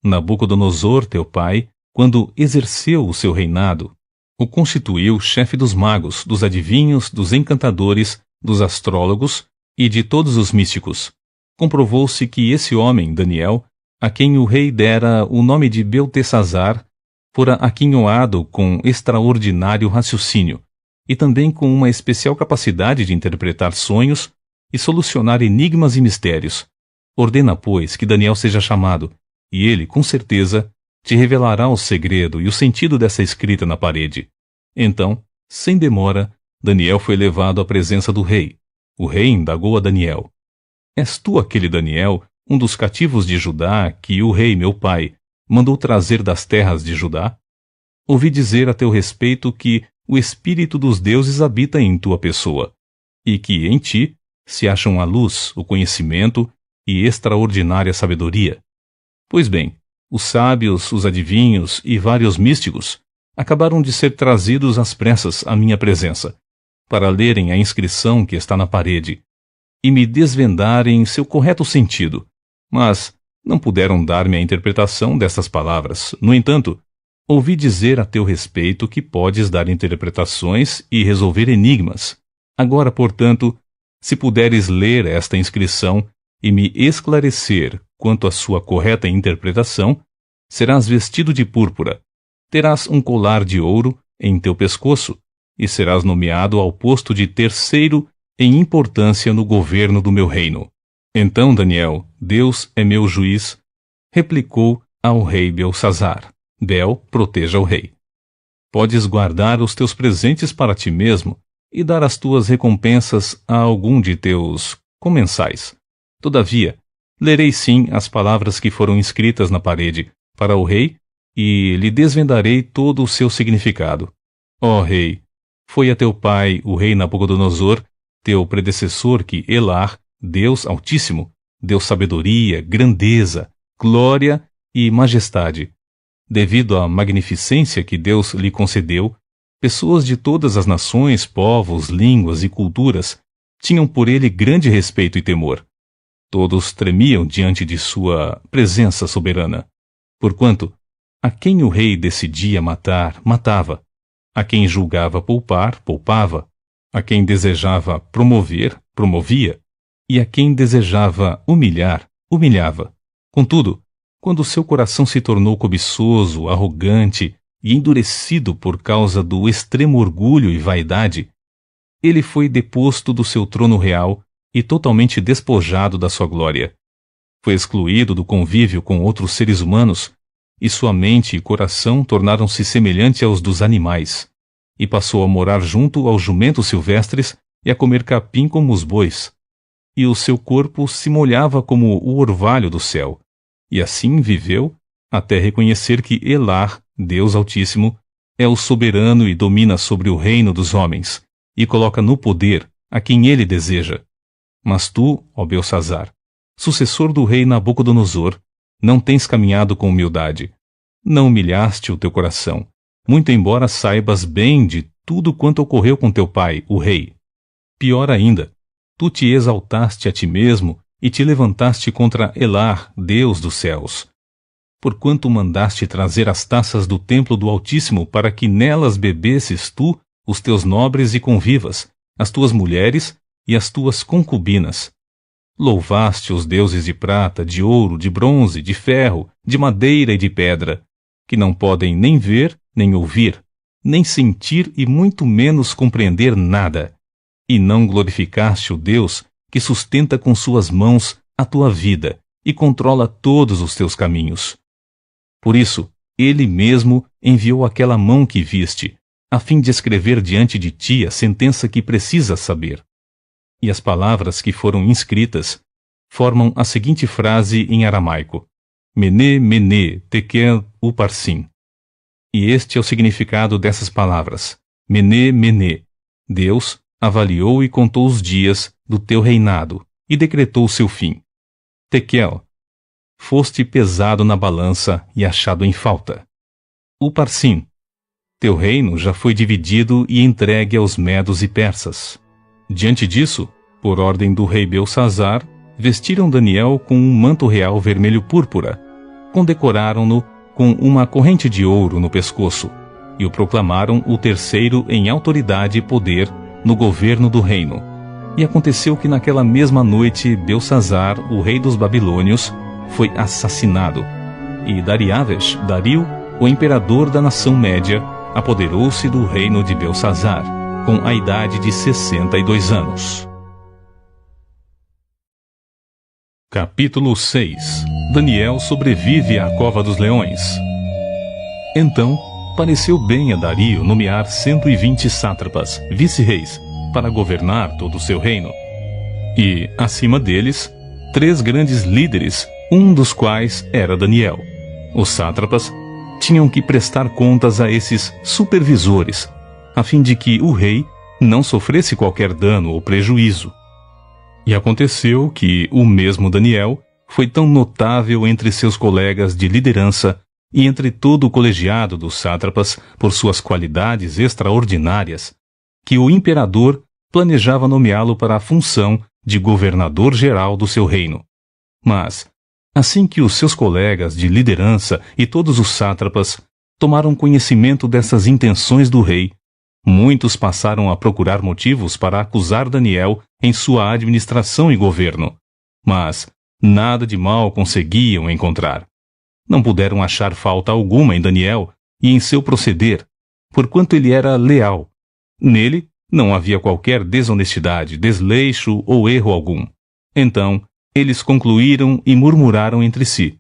Nabucodonosor, teu pai, quando exerceu o seu reinado, o constituiu chefe dos magos, dos adivinhos, dos encantadores, dos astrólogos e de todos os místicos. Comprovou-se que esse homem, Daniel, a quem o rei dera o nome de Beltesazar, fora aquinhoado com extraordinário raciocínio, e também com uma especial capacidade de interpretar sonhos e solucionar enigmas e mistérios. Ordena, pois, que Daniel seja chamado, e ele, com certeza, te revelará o segredo e o sentido dessa escrita na parede. Então, sem demora, Daniel foi levado à presença do rei. O rei indagou a Daniel: És tu aquele Daniel, um dos cativos de Judá, que o rei, meu pai, mandou trazer das terras de Judá? Ouvi dizer a teu respeito que o espírito dos deuses habita em tua pessoa, e que em ti se acham a luz, o conhecimento e extraordinária sabedoria. Pois bem, os sábios, os adivinhos e vários místicos acabaram de ser trazidos às pressas à minha presença, para lerem a inscrição que está na parede, e me desvendarem seu correto sentido, mas não puderam dar-me a interpretação destas palavras. No entanto, ouvi dizer a teu respeito que podes dar interpretações e resolver enigmas. Agora, portanto, se puderes ler esta inscrição e me esclarecer quanto à sua correta interpretação, serás vestido de púrpura, terás um colar de ouro em teu pescoço e serás nomeado ao posto de terceiro em importância no governo do meu reino. Então Daniel, Deus é meu juiz, replicou ao rei Belsazar: Bel, proteja o rei. Podes guardar os teus presentes para ti mesmo e dar as tuas recompensas a algum de teus comensais. Todavia, lerei sim as palavras que foram escritas na parede para o rei e lhe desvendarei todo o seu significado. Ó rei, foi a teu pai, o rei Nabucodonosor, teu predecessor, que Elar, Deus Altíssimo, deu sabedoria, grandeza, glória e majestade. Devido à magnificência que Deus lhe concedeu, pessoas de todas as nações, povos, línguas e culturas tinham por ele grande respeito e temor. Todos tremiam diante de sua presença soberana. Porquanto, a quem o rei decidia matar, matava. A quem julgava poupar, poupava. A quem desejava promover, promovia. E a quem desejava humilhar, humilhava. Contudo, quando seu coração se tornou cobiçoso, arrogante e endurecido por causa do extremo orgulho e vaidade, ele foi deposto do seu trono real e totalmente despojado da sua glória. Foi excluído do convívio com outros seres humanos, e sua mente e coração tornaram-se semelhantes aos dos animais, e passou a morar junto aos jumentos silvestres e a comer capim como os bois. E o seu corpo se molhava como o orvalho do céu, e assim viveu até reconhecer que Elar, Deus Altíssimo, é o soberano e domina sobre o reino dos homens, e coloca no poder a quem ele deseja. Mas tu, ó Belsazar, sucessor do rei Nabucodonosor, não tens caminhado com humildade. Não humilhaste o teu coração, muito embora saibas bem de tudo quanto ocorreu com teu pai, o rei. Pior ainda, tu te exaltaste a ti mesmo e te levantaste contra Elar, Deus dos céus. Porquanto mandaste trazer as taças do templo do Altíssimo para que nelas bebesses tu, os teus nobres e convivas, as tuas mulheres e as tuas concubinas. Louvaste os deuses de prata, de ouro, de bronze, de ferro, de madeira e de pedra, que não podem nem ver, nem ouvir, nem sentir e muito menos compreender nada. E não glorificaste o Deus que sustenta com suas mãos a tua vida e controla todos os teus caminhos. Por isso, ele mesmo enviou aquela mão que viste, a fim de escrever diante de ti a sentença que precisas saber. E as palavras que foram inscritas formam a seguinte frase em aramaico: Mene, Mene, Tekel, Uparsim. E este é o significado dessas palavras: Mene, Mene. Deus avaliou e contou os dias do teu reinado e decretou o seu fim. Tekel, foste pesado na balança e achado em falta. Uparsim, teu reino já foi dividido e entregue aos medos e persas. Diante disso, por ordem do rei Belsazar, vestiram Daniel com um manto real vermelho púrpura, condecoraram-no com uma corrente de ouro no pescoço, e o proclamaram o terceiro em autoridade e poder no governo do reino. E aconteceu que naquela mesma noite Belsazar, o rei dos babilônios, foi assassinado, e Dariaves, Dario, o imperador da nação média, apoderou-se do reino de Belsazar, com a idade de 62 anos. Capítulo 6. Daniel sobrevive à cova dos leões. Então, pareceu bem a Dario nomear 120 sátrapas, vice-reis, para governar todo o seu reino. E, acima deles, 3 grandes líderes, um dos quais era Daniel. Os sátrapas tinham que prestar contas a esses supervisores, a fim de que o rei não sofresse qualquer dano ou prejuízo. E aconteceu que o mesmo Daniel foi tão notável entre seus colegas de liderança e entre todo o colegiado dos sátrapas, por suas qualidades extraordinárias, que o imperador planejava nomeá-lo para a função de governador-geral do seu reino. Mas, assim que os seus colegas de liderança e todos os sátrapas tomaram conhecimento dessas intenções do rei, muitos passaram a procurar motivos para acusar Daniel em sua administração e governo, mas nada de mal conseguiam encontrar. Não puderam achar falta alguma em Daniel e em seu proceder, porquanto ele era leal. Nele não havia qualquer desonestidade, desleixo ou erro algum. Então, eles concluíram e murmuraram entre si: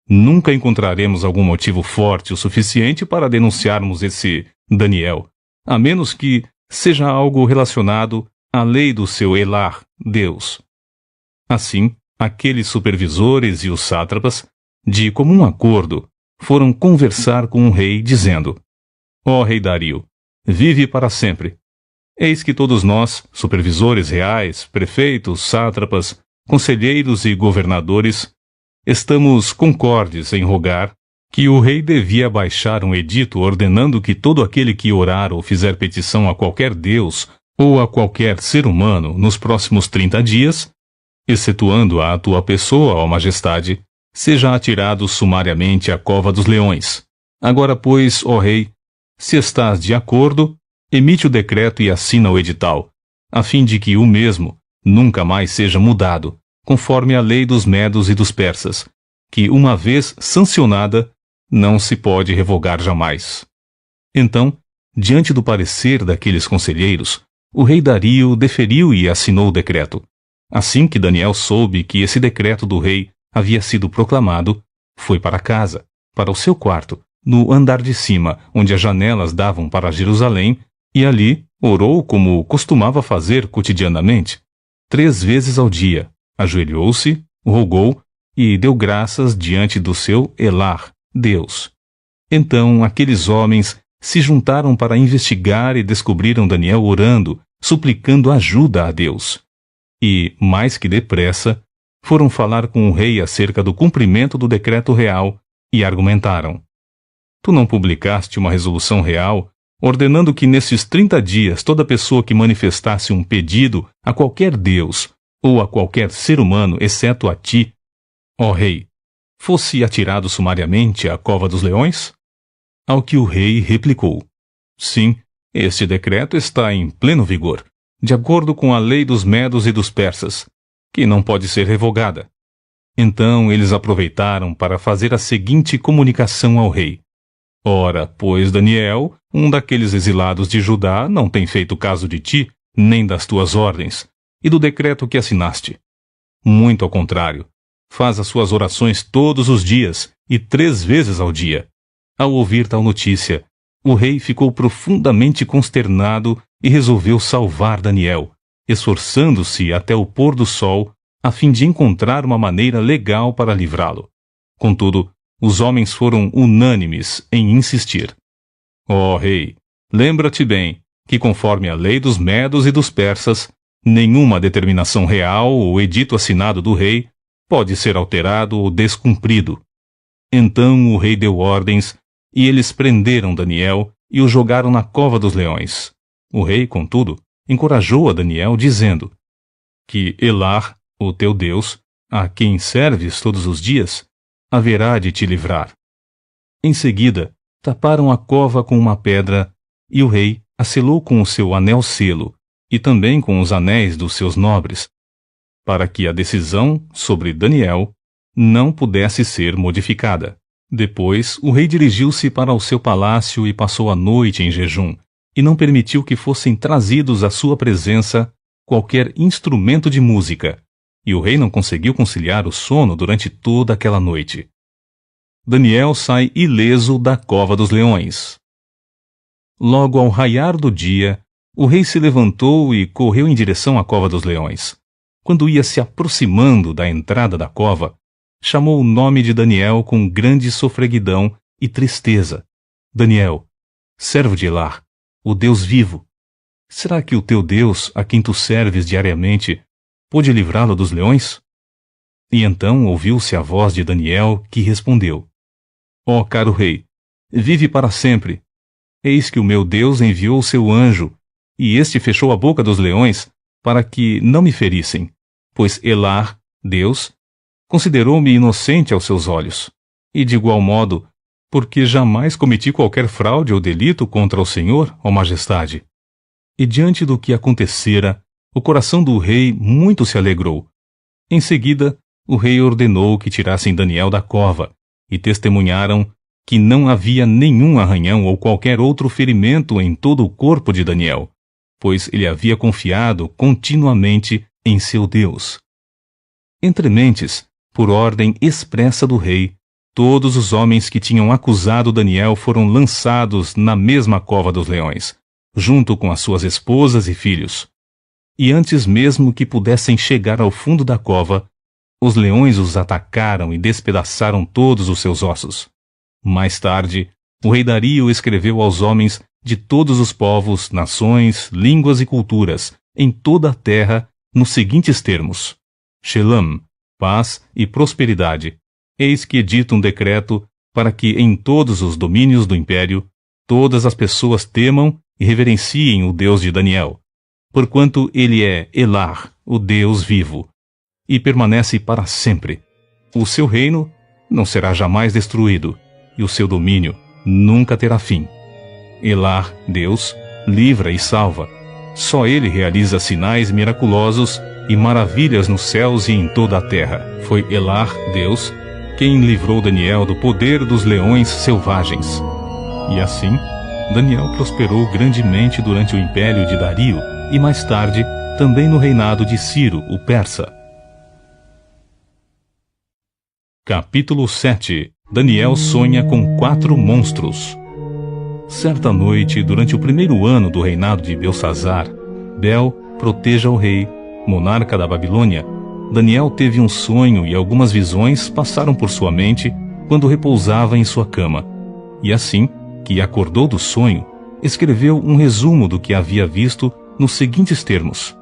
nunca encontraremos algum motivo forte o suficiente para denunciarmos esse Daniel, a menos que seja algo relacionado à lei do seu Elar, Deus. Assim, aqueles supervisores e os sátrapas, de comum acordo, foram conversar com o rei, dizendo: ó rei Dario, vive para sempre. Eis que todos nós, supervisores reais, prefeitos, sátrapas, conselheiros e governadores, estamos concordes em rogar que o rei devia baixar um edito ordenando que todo aquele que orar ou fizer petição a qualquer deus ou a qualquer ser humano nos próximos 30 dias, excetuando a tua pessoa, ó majestade, seja atirado sumariamente à cova dos leões. Agora, pois, ó rei, se estás de acordo, emite o decreto e assina o edital, a fim de que o mesmo nunca mais seja mudado, conforme a lei dos medos e dos persas, que, uma vez sancionada, não se pode revogar jamais. Então, diante do parecer daqueles conselheiros, o rei Dario deferiu e assinou o decreto. Assim que Daniel soube que esse decreto do rei havia sido proclamado, foi para casa, para o seu quarto, no andar de cima, onde as janelas davam para Jerusalém, e ali orou como costumava fazer cotidianamente. 3 vezes ao dia, ajoelhou-se, rogou e deu graças diante do seu Elar, Deus. Então aqueles homens se juntaram para investigar e descobriram Daniel orando, suplicando ajuda a Deus. E, mais que depressa, foram falar com o rei acerca do cumprimento do decreto real e argumentaram: tu não publicaste uma resolução real ordenando que nesses 30 dias toda pessoa que manifestasse um pedido a qualquer deus ou a qualquer ser humano, exceto a ti, ó rei, fosse atirado sumariamente à cova dos leões? Ao que o rei replicou: sim, este decreto está em pleno vigor, de acordo com a lei dos medos e dos persas, que não pode ser revogada. Então eles aproveitaram para fazer a seguinte comunicação ao rei: ora, pois Daniel, um daqueles exilados de Judá, não tem feito caso de ti, nem das tuas ordens, e do decreto que assinaste. Muito ao contrário, faz as suas orações todos os dias, e 3 vezes ao dia. Ao ouvir tal notícia, o rei ficou profundamente consternado e resolveu salvar Daniel, esforçando-se até o pôr do sol, a fim de encontrar uma maneira legal para livrá-lo. Contudo, os homens foram unânimes em insistir: ó rei, lembra-te bem que, conforme a lei dos medos e dos persas, nenhuma determinação real ou edito assinado do rei pode ser alterado ou descumprido. Então o rei deu ordens, e eles prenderam Daniel e o jogaram na cova dos leões. O rei, contudo, encorajou a Daniel, dizendo que Elar, o teu Deus, a quem serves todos os dias, haverá de te livrar. Em seguida, taparam a cova com uma pedra, e o rei a selou com o seu anel-selo, e também com os anéis dos seus nobres, para que a decisão sobre Daniel não pudesse ser modificada. Depois, o rei dirigiu-se para o seu palácio e passou a noite em jejum, e não permitiu que fossem trazidos à sua presença qualquer instrumento de música, e o rei não conseguiu conciliar o sono durante toda aquela noite. Daniel sai ileso da cova dos leões. Logo ao raiar do dia, o rei se levantou e correu em direção à cova dos leões. Quando ia se aproximando da entrada da cova, chamou o nome de Daniel com grande sofreguidão e tristeza: Daniel, servo de Elar, o Deus vivo, será que o teu Deus, a quem tu serves diariamente, pôde livrá-lo dos leões? E então ouviu-se a voz de Daniel, que respondeu: Ó caro rei, vive para sempre. Eis que o meu Deus enviou o seu anjo, e este fechou a boca dos leões, para que não me ferissem, pois Elar, Deus, considerou-me inocente aos seus olhos. E de igual modo, porque jamais cometi qualquer fraude ou delito contra o Senhor, ó majestade. E diante do que acontecera, o coração do rei muito se alegrou. Em seguida, o rei ordenou que tirassem Daniel da cova, e testemunharam que não havia nenhum arranhão ou qualquer outro ferimento em todo o corpo de Daniel, pois ele havia confiado continuamente em seu Deus. Entre mentes, por ordem expressa do rei, todos os homens que tinham acusado Daniel foram lançados na mesma cova dos leões, junto com as suas esposas e filhos. E antes mesmo que pudessem chegar ao fundo da cova, os leões os atacaram e despedaçaram todos os seus ossos. Mais tarde, o rei Dario escreveu aos homens de todos os povos, nações, línguas e culturas, em toda a terra, nos seguintes termos: Shalom, paz e prosperidade. Eis que edito um decreto para que em todos os domínios do império, todas as pessoas temam e reverenciem o Deus de Daniel, porquanto ele é Elar, o Deus vivo, e permanece para sempre. O seu reino não será jamais destruído, e o seu domínio nunca terá fim. Elar, Deus, livra e salva. Só ele realiza sinais miraculosos e maravilhas nos céus e em toda a terra. Foi Elar, Deus, quem livrou Daniel do poder dos leões selvagens. E assim, Daniel prosperou grandemente durante o império de Dario e mais tarde também no reinado de Ciro, o persa. Capítulo 7. Daniel sonha com 4 monstros. Certa noite, durante o primeiro ano do reinado de Belsazar, Bel proteja o rei, monarca da Babilônia, Daniel teve um sonho e algumas visões passaram por sua mente quando repousava em sua cama. E assim que acordou do sonho, escreveu um resumo do que havia visto nos seguintes termos: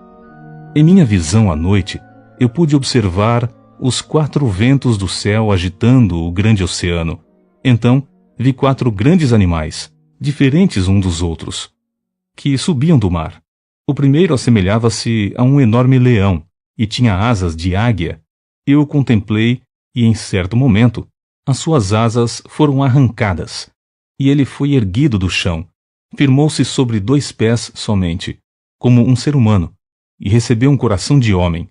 Em minha visão à noite, eu pude observar os 4 ventos do céu agitando o grande oceano. Então, vi 4 grandes animais, diferentes um dos outros, que subiam do mar. O primeiro assemelhava-se a um enorme leão e tinha asas de águia. Eu o contemplei e, em certo momento, as suas asas foram arrancadas, e ele foi erguido do chão, firmou-se sobre 2 pés somente, como um ser humano, e recebeu um coração de homem.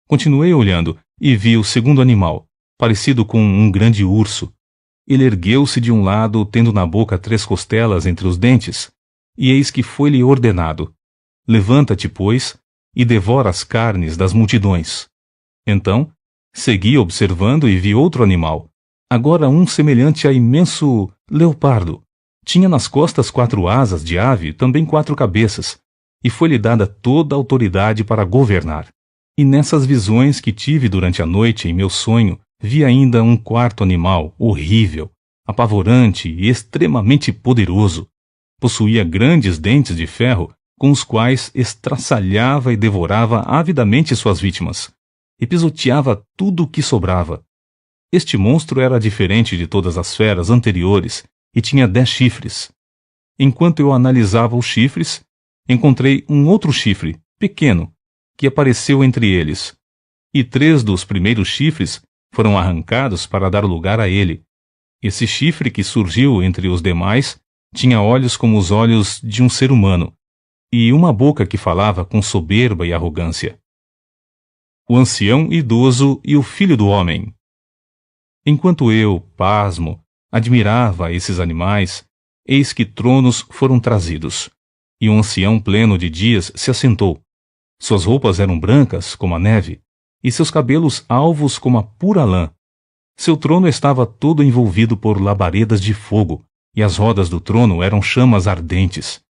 Continuei olhando e vi o segundo animal, parecido com um grande urso. Ele ergueu-se de um lado, tendo na boca 3 costelas entre os dentes, e eis que foi-lhe ordenado: Levanta-te, pois, e devora as carnes das multidões. Então, segui observando e vi outro animal, agora um semelhante a imenso leopardo. Tinha nas costas 4 asas de ave, também 4 cabeças, e foi-lhe dada toda a autoridade para governar. E nessas visões que tive durante a noite em meu sonho, vi ainda um 4º animal, horrível, apavorante e extremamente poderoso. Possuía grandes dentes de ferro, com os quais estraçalhava e devorava avidamente suas vítimas, e pisoteava tudo o que sobrava. Este monstro era diferente de todas as feras anteriores e tinha 10 chifres. Enquanto eu analisava os chifres, encontrei um outro chifre, pequeno, que apareceu entre eles, e 3 dos primeiros chifres foram arrancados para dar lugar a ele. Esse chifre que surgiu entre os demais tinha olhos como os olhos de um ser humano, e uma boca que falava com soberba e arrogância. O ancião idoso e o filho do homem. Enquanto eu, pasmo, admirava esses animais, eis que tronos foram trazidos, e um ancião pleno de dias se assentou. Suas roupas eram brancas como a neve, e seus cabelos alvos como a pura lã. Seu trono estava todo envolvido por labaredas de fogo, e as rodas do trono eram chamas ardentes.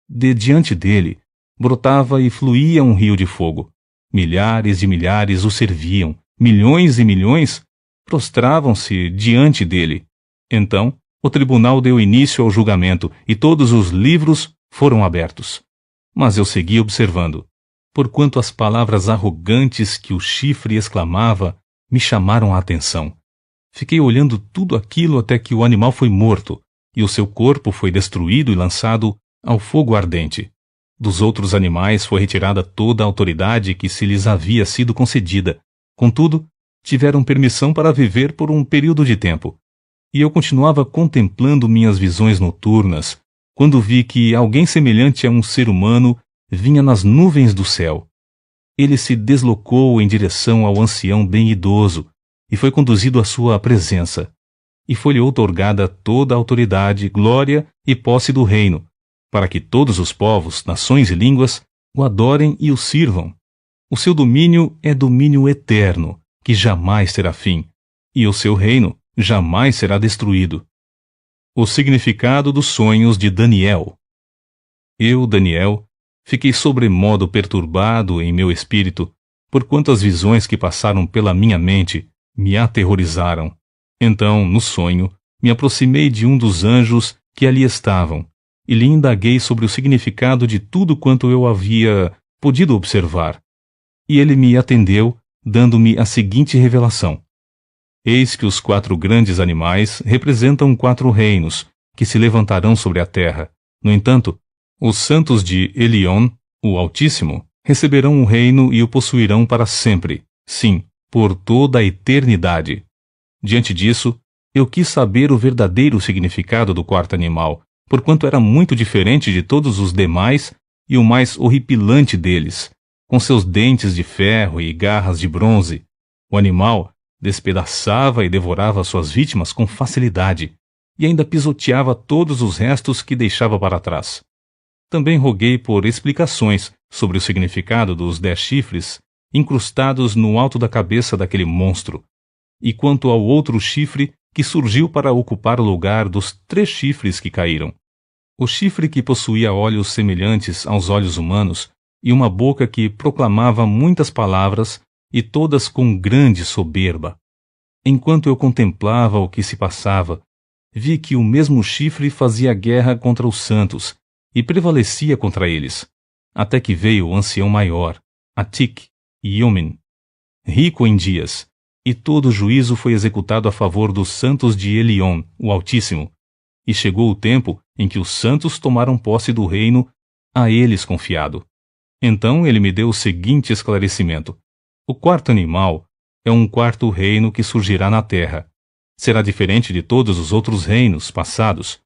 De diante dele, brotava e fluía um rio de fogo. Milhares e milhares o serviam, milhões e milhões prostravam-se diante dele. Então, o tribunal deu início ao julgamento, e todos os livros foram abertos. Mas eu segui observando, porquanto as palavras arrogantes que o chifre exclamava me chamaram a atenção. Fiquei olhando tudo aquilo até que o animal foi morto, e o seu corpo foi destruído e lançado ao fogo ardente. Dos outros animais foi retirada toda a autoridade que se lhes havia sido concedida. Contudo, tiveram permissão para viver por um período de tempo. E eu continuava contemplando minhas visões noturnas, quando vi que alguém semelhante a um ser humano vinha nas nuvens do céu. Ele se deslocou em direção ao ancião bem idoso e foi conduzido à sua presença. E foi-lhe outorgada toda a autoridade, glória e posse do reino, para que todos os povos, nações e línguas o adorem e o sirvam. O seu domínio é domínio eterno, que jamais terá fim, e o seu reino jamais será destruído. O significado dos sonhos de Daniel. Eu, Daniel, fiquei sobremodo perturbado em meu espírito, porquanto as visões que passaram pela minha mente me aterrorizaram. Então, no sonho, me aproximei de um dos anjos que ali estavam, e lhe indaguei sobre o significado de tudo quanto eu havia podido observar. E ele me atendeu, dando-me a seguinte revelação. Eis que os 4 grandes animais representam 4 reinos, que se levantarão sobre a terra. No entanto, os santos de Elion, o Altíssimo, receberão o reino e o possuirão para sempre, sim, por toda a eternidade. Diante disso, eu quis saber o verdadeiro significado do 4º animal, porquanto era muito diferente de todos os demais e o mais horripilante deles, com seus dentes de ferro e garras de bronze. O animal despedaçava e devorava suas vítimas com facilidade, e ainda pisoteava todos os restos que deixava para trás. Também roguei por explicações sobre o significado dos 10 chifres incrustados no alto da cabeça daquele monstro, e quanto ao outro chifre que surgiu para ocupar o lugar dos 3 chifres que caíram. O chifre que possuía olhos semelhantes aos olhos humanos e uma boca que proclamava muitas palavras e todas com grande soberba. Enquanto eu contemplava o que se passava, vi que o mesmo chifre fazia guerra contra os santos e prevalecia contra eles, até que veio o ancião maior, Atik Yumin, rico em dias, e todo o juízo foi executado a favor dos santos de Elion, o Altíssimo, e chegou o tempo em que os santos tomaram posse do reino a eles confiado. Então ele me deu o seguinte esclarecimento. O 4º animal é um 4º reino que surgirá na terra. Será diferente de todos os outros reinos passados,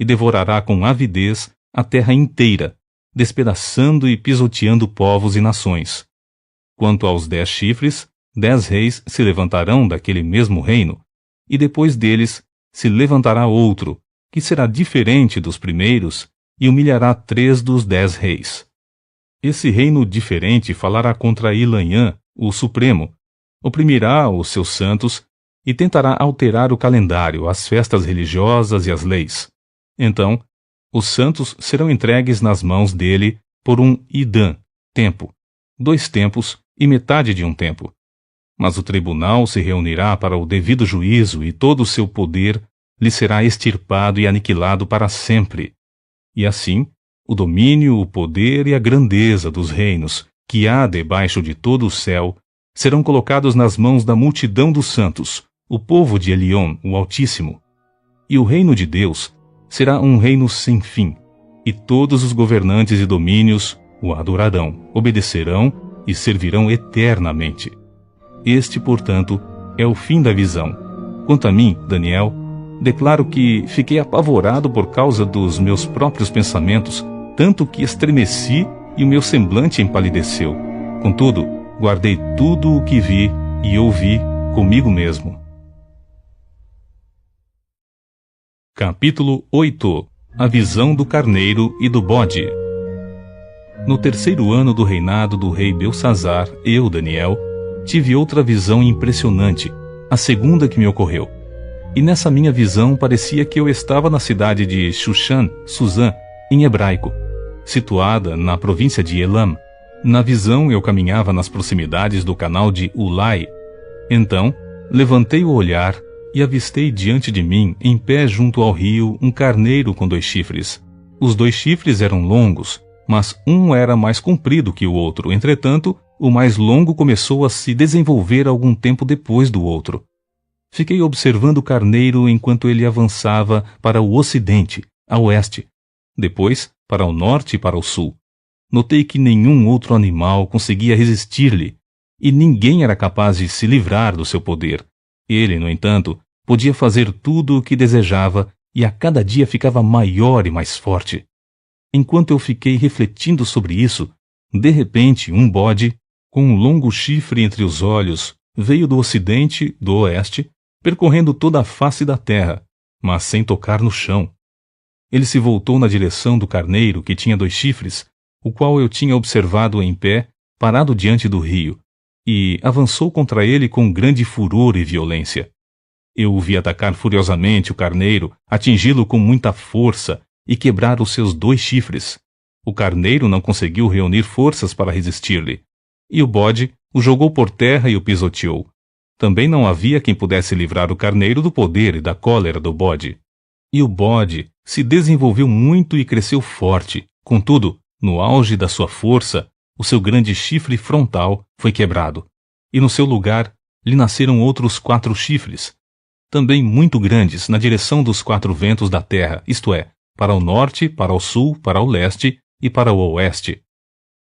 e devorará com avidez a terra inteira, despedaçando e pisoteando povos e nações. Quanto aos 10 chifres, 10 reis se levantarão daquele mesmo reino, e depois deles se levantará outro, que será diferente dos primeiros, e humilhará 3 dos 10 reis. Esse reino diferente falará contra Ilanhã, o Supremo, oprimirá os seus santos e tentará alterar o calendário, as festas religiosas e as leis. Então, os santos serão entregues nas mãos dele por um idã, tempo, 2 tempos e metade de um tempo. Mas o tribunal se reunirá para o devido juízo e todo o seu poder lhe será extirpado e aniquilado para sempre. E assim, o domínio, o poder e a grandeza dos reinos que há debaixo de todo o céu serão colocados nas mãos da multidão dos santos, o povo de Elion, o Altíssimo. E o reino de Deus será um reino sem fim, e todos os governantes e domínios o adorarão, obedecerão e servirão eternamente. Este, portanto, é o fim da visão. Quanto a mim, Daniel, declaro que fiquei apavorado por causa dos meus próprios pensamentos, tanto que estremeci e o meu semblante empalideceu. Contudo, guardei tudo o que vi e ouvi comigo mesmo. Capítulo 8. A visão do carneiro e do bode. No 3º ano do reinado do rei Belsazar, eu, Daniel, tive outra visão impressionante, a segunda que me ocorreu. E nessa minha visão parecia que eu estava na cidade de Shushan, Suzã, em hebraico, situada na província de Elam. Na visão eu caminhava nas proximidades do canal de Ulai. Então, levantei o olhar e avistei diante de mim, em pé junto ao rio, um carneiro com 2 chifres. Os 2 chifres eram longos, mas um era mais comprido que o outro. Entretanto, o mais longo começou a se desenvolver algum tempo depois do outro. Fiquei observando o carneiro enquanto ele avançava para o ocidente, a oeste, depois para o norte e para o sul. Notei que nenhum outro animal conseguia resistir-lhe, e ninguém era capaz de se livrar do seu poder. Ele, no entanto, podia fazer tudo o que desejava e a cada dia ficava maior e mais forte. Enquanto eu fiquei refletindo sobre isso, de repente um bode, com um longo chifre entre os olhos, veio do ocidente, do oeste, percorrendo toda a face da terra, mas sem tocar no chão. Ele se voltou na direção do carneiro, que tinha 2 chifres, o qual eu tinha observado em pé, parado diante do rio, e avançou contra ele com grande furor e violência. Eu o vi atacar furiosamente o carneiro, atingi-lo com muita força e quebrar os seus 2 chifres. O carneiro não conseguiu reunir forças para resistir-lhe, e o bode o jogou por terra e o pisoteou. Também não havia quem pudesse livrar o carneiro do poder e da cólera do bode. E o bode se desenvolveu muito e cresceu forte. Contudo, no auge da sua força, o seu grande chifre frontal foi quebrado, e no seu lugar lhe nasceram outros 4 chifres, também muito grandes, na direção dos 4 ventos da terra, isto é, para o norte, para o sul, para o leste e para o oeste.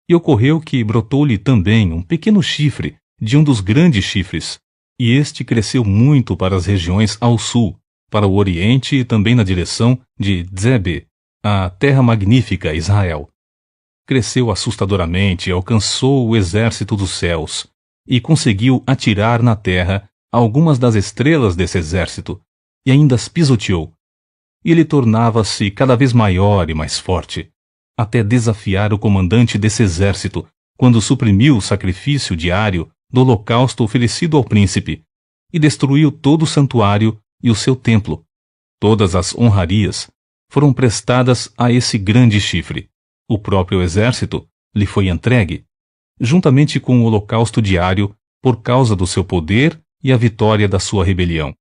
E ocorreu que brotou-lhe também um pequeno chifre de um dos grandes chifres, e este cresceu muito para as regiões ao sul, para o oriente e também na direção de Dzebe, a terra magnífica Israel. Cresceu assustadoramente e alcançou o exército dos céus, e conseguiu atirar na terra algumas das estrelas desse exército, e ainda as pisoteou. E ele tornava-se cada vez maior e mais forte, até desafiar o comandante desse exército, quando suprimiu o sacrifício diário do holocausto oferecido ao príncipe, e destruiu todo o santuário e o seu templo. Todas as honrarias foram prestadas a esse grande chifre. O próprio exército lhe foi entregue, juntamente com o holocausto diário, por causa do seu poder e a vitória da sua rebelião.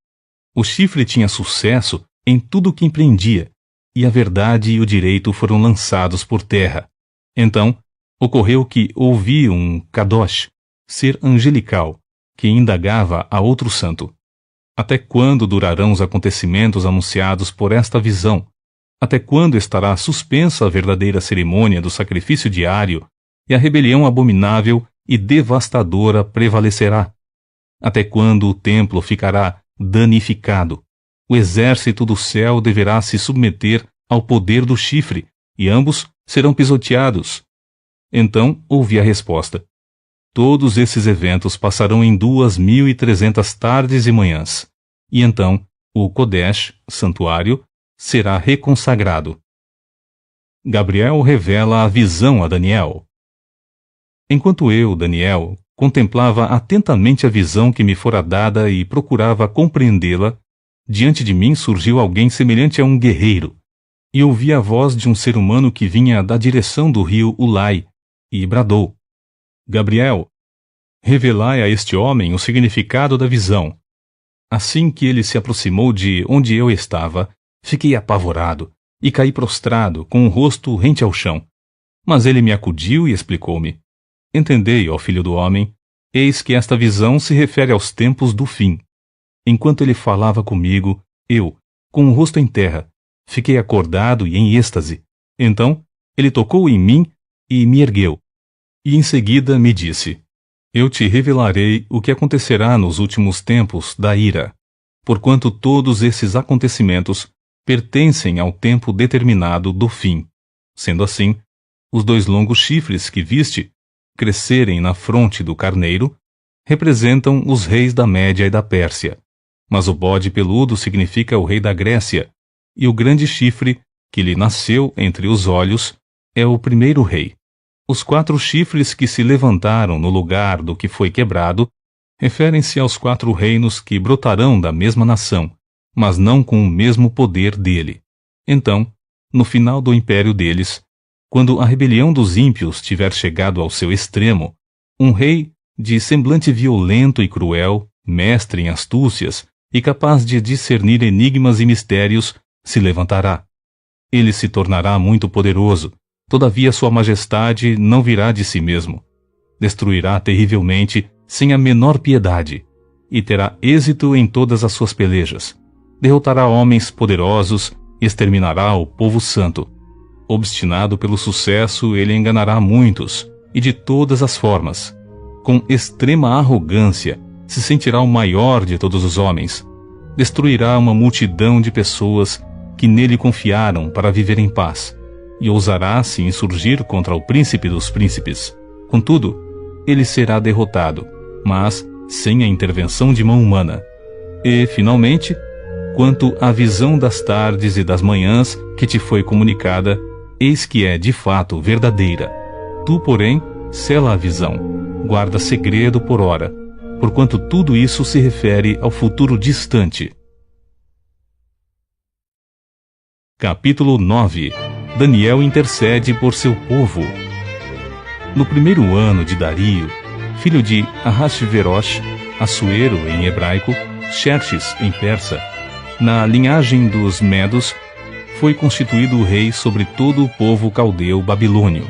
O chifre tinha sucesso em tudo o que empreendia, e a verdade e o direito foram lançados por terra. Então, ocorreu que ouvi um Kadosh, ser angelical, que indagava a outro santo: até quando durarão os acontecimentos anunciados por esta visão? Até quando estará suspensa a verdadeira cerimônia do sacrifício diário e a rebelião abominável e devastadora prevalecerá? Até quando o templo ficará danificado? O exército do céu deverá se submeter ao poder do chifre, e ambos serão pisoteados. Então ouvi a resposta: todos esses eventos passarão em 2.300 tardes e manhãs, e então o Kodesh, santuário, será reconsagrado. Gabriel revela a visão a Daniel. Enquanto eu, Daniel, contemplava atentamente a visão que me fora dada e procurava compreendê-la, diante de mim surgiu alguém semelhante a um guerreiro, e ouvi a voz de um ser humano que vinha da direção do rio Ulai, e bradou: Gabriel, revelai a este homem o significado da visão. Assim que ele se aproximou de onde eu estava, fiquei apavorado e caí prostrado, com o rosto rente ao chão. Mas ele me acudiu e explicou-me: entendei, ó filho do homem, eis que esta visão se refere aos tempos do fim. Enquanto ele falava comigo, eu, com o rosto em terra, fiquei acordado e em êxtase. Então, ele tocou em mim e me ergueu. E em seguida me disse: eu te revelarei o que acontecerá nos últimos tempos da ira, porquanto todos esses acontecimentos pertencem ao tempo determinado do fim. Sendo assim, os 2 longos chifres que viste crescerem na fronte do carneiro representam os reis da Média e da Pérsia, mas o bode peludo significa o rei da Grécia, e o grande chifre, que lhe nasceu entre os olhos, é o primeiro rei. Os 4 chifres que se levantaram no lugar do que foi quebrado referem-se aos 4 reinos que brotarão da mesma nação, mas não com o mesmo poder dele. Então, no final do império deles, quando a rebelião dos ímpios tiver chegado ao seu extremo, um rei de semblante violento e cruel, mestre em astúcias e capaz de discernir enigmas e mistérios, se levantará. Ele se tornará muito poderoso, todavia sua majestade não virá de si mesmo. Destruirá terrivelmente, sem a menor piedade, e terá êxito em todas as suas pelejas. Derrotará homens poderosos e exterminará o povo santo. Obstinado pelo sucesso, ele enganará muitos, e de todas as formas. Com extrema arrogância, se sentirá o maior de todos os homens. Destruirá uma multidão de pessoas que nele confiaram para viver em paz, e ousará se insurgir contra o príncipe dos príncipes. Contudo, ele será derrotado, mas sem a intervenção de mão humana. E, finalmente, quanto à visão das tardes e das manhãs que te foi comunicada, eis que é de fato verdadeira. Tu, porém, sela a visão, guarda segredo por ora, porquanto tudo isso se refere ao futuro distante. Capítulo 9. Daniel intercede por seu povo. No primeiro ano de Dario, filho de Ahasverosh, Assuero em hebraico, Xerxes em persa, na linhagem dos Medos, foi constituído o rei sobre todo o povo caldeu babilônio.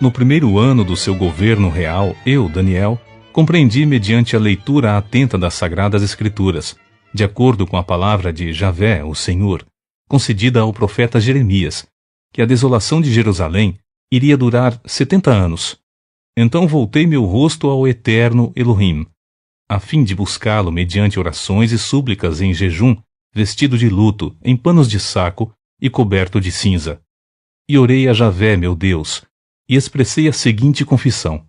No primeiro ano do seu governo real, eu, Daniel, compreendi mediante a leitura atenta das Sagradas Escrituras, de acordo com a palavra de Javé, o Senhor, concedida ao profeta Jeremias, que a desolação de Jerusalém iria durar 70 anos. Então voltei meu rosto ao eterno Elohim, a fim de buscá-lo mediante orações e súplicas em jejum, vestido de luto, em panos de saco e coberto de cinza. E orei a Javé, meu Deus, e expressei a seguinte confissão: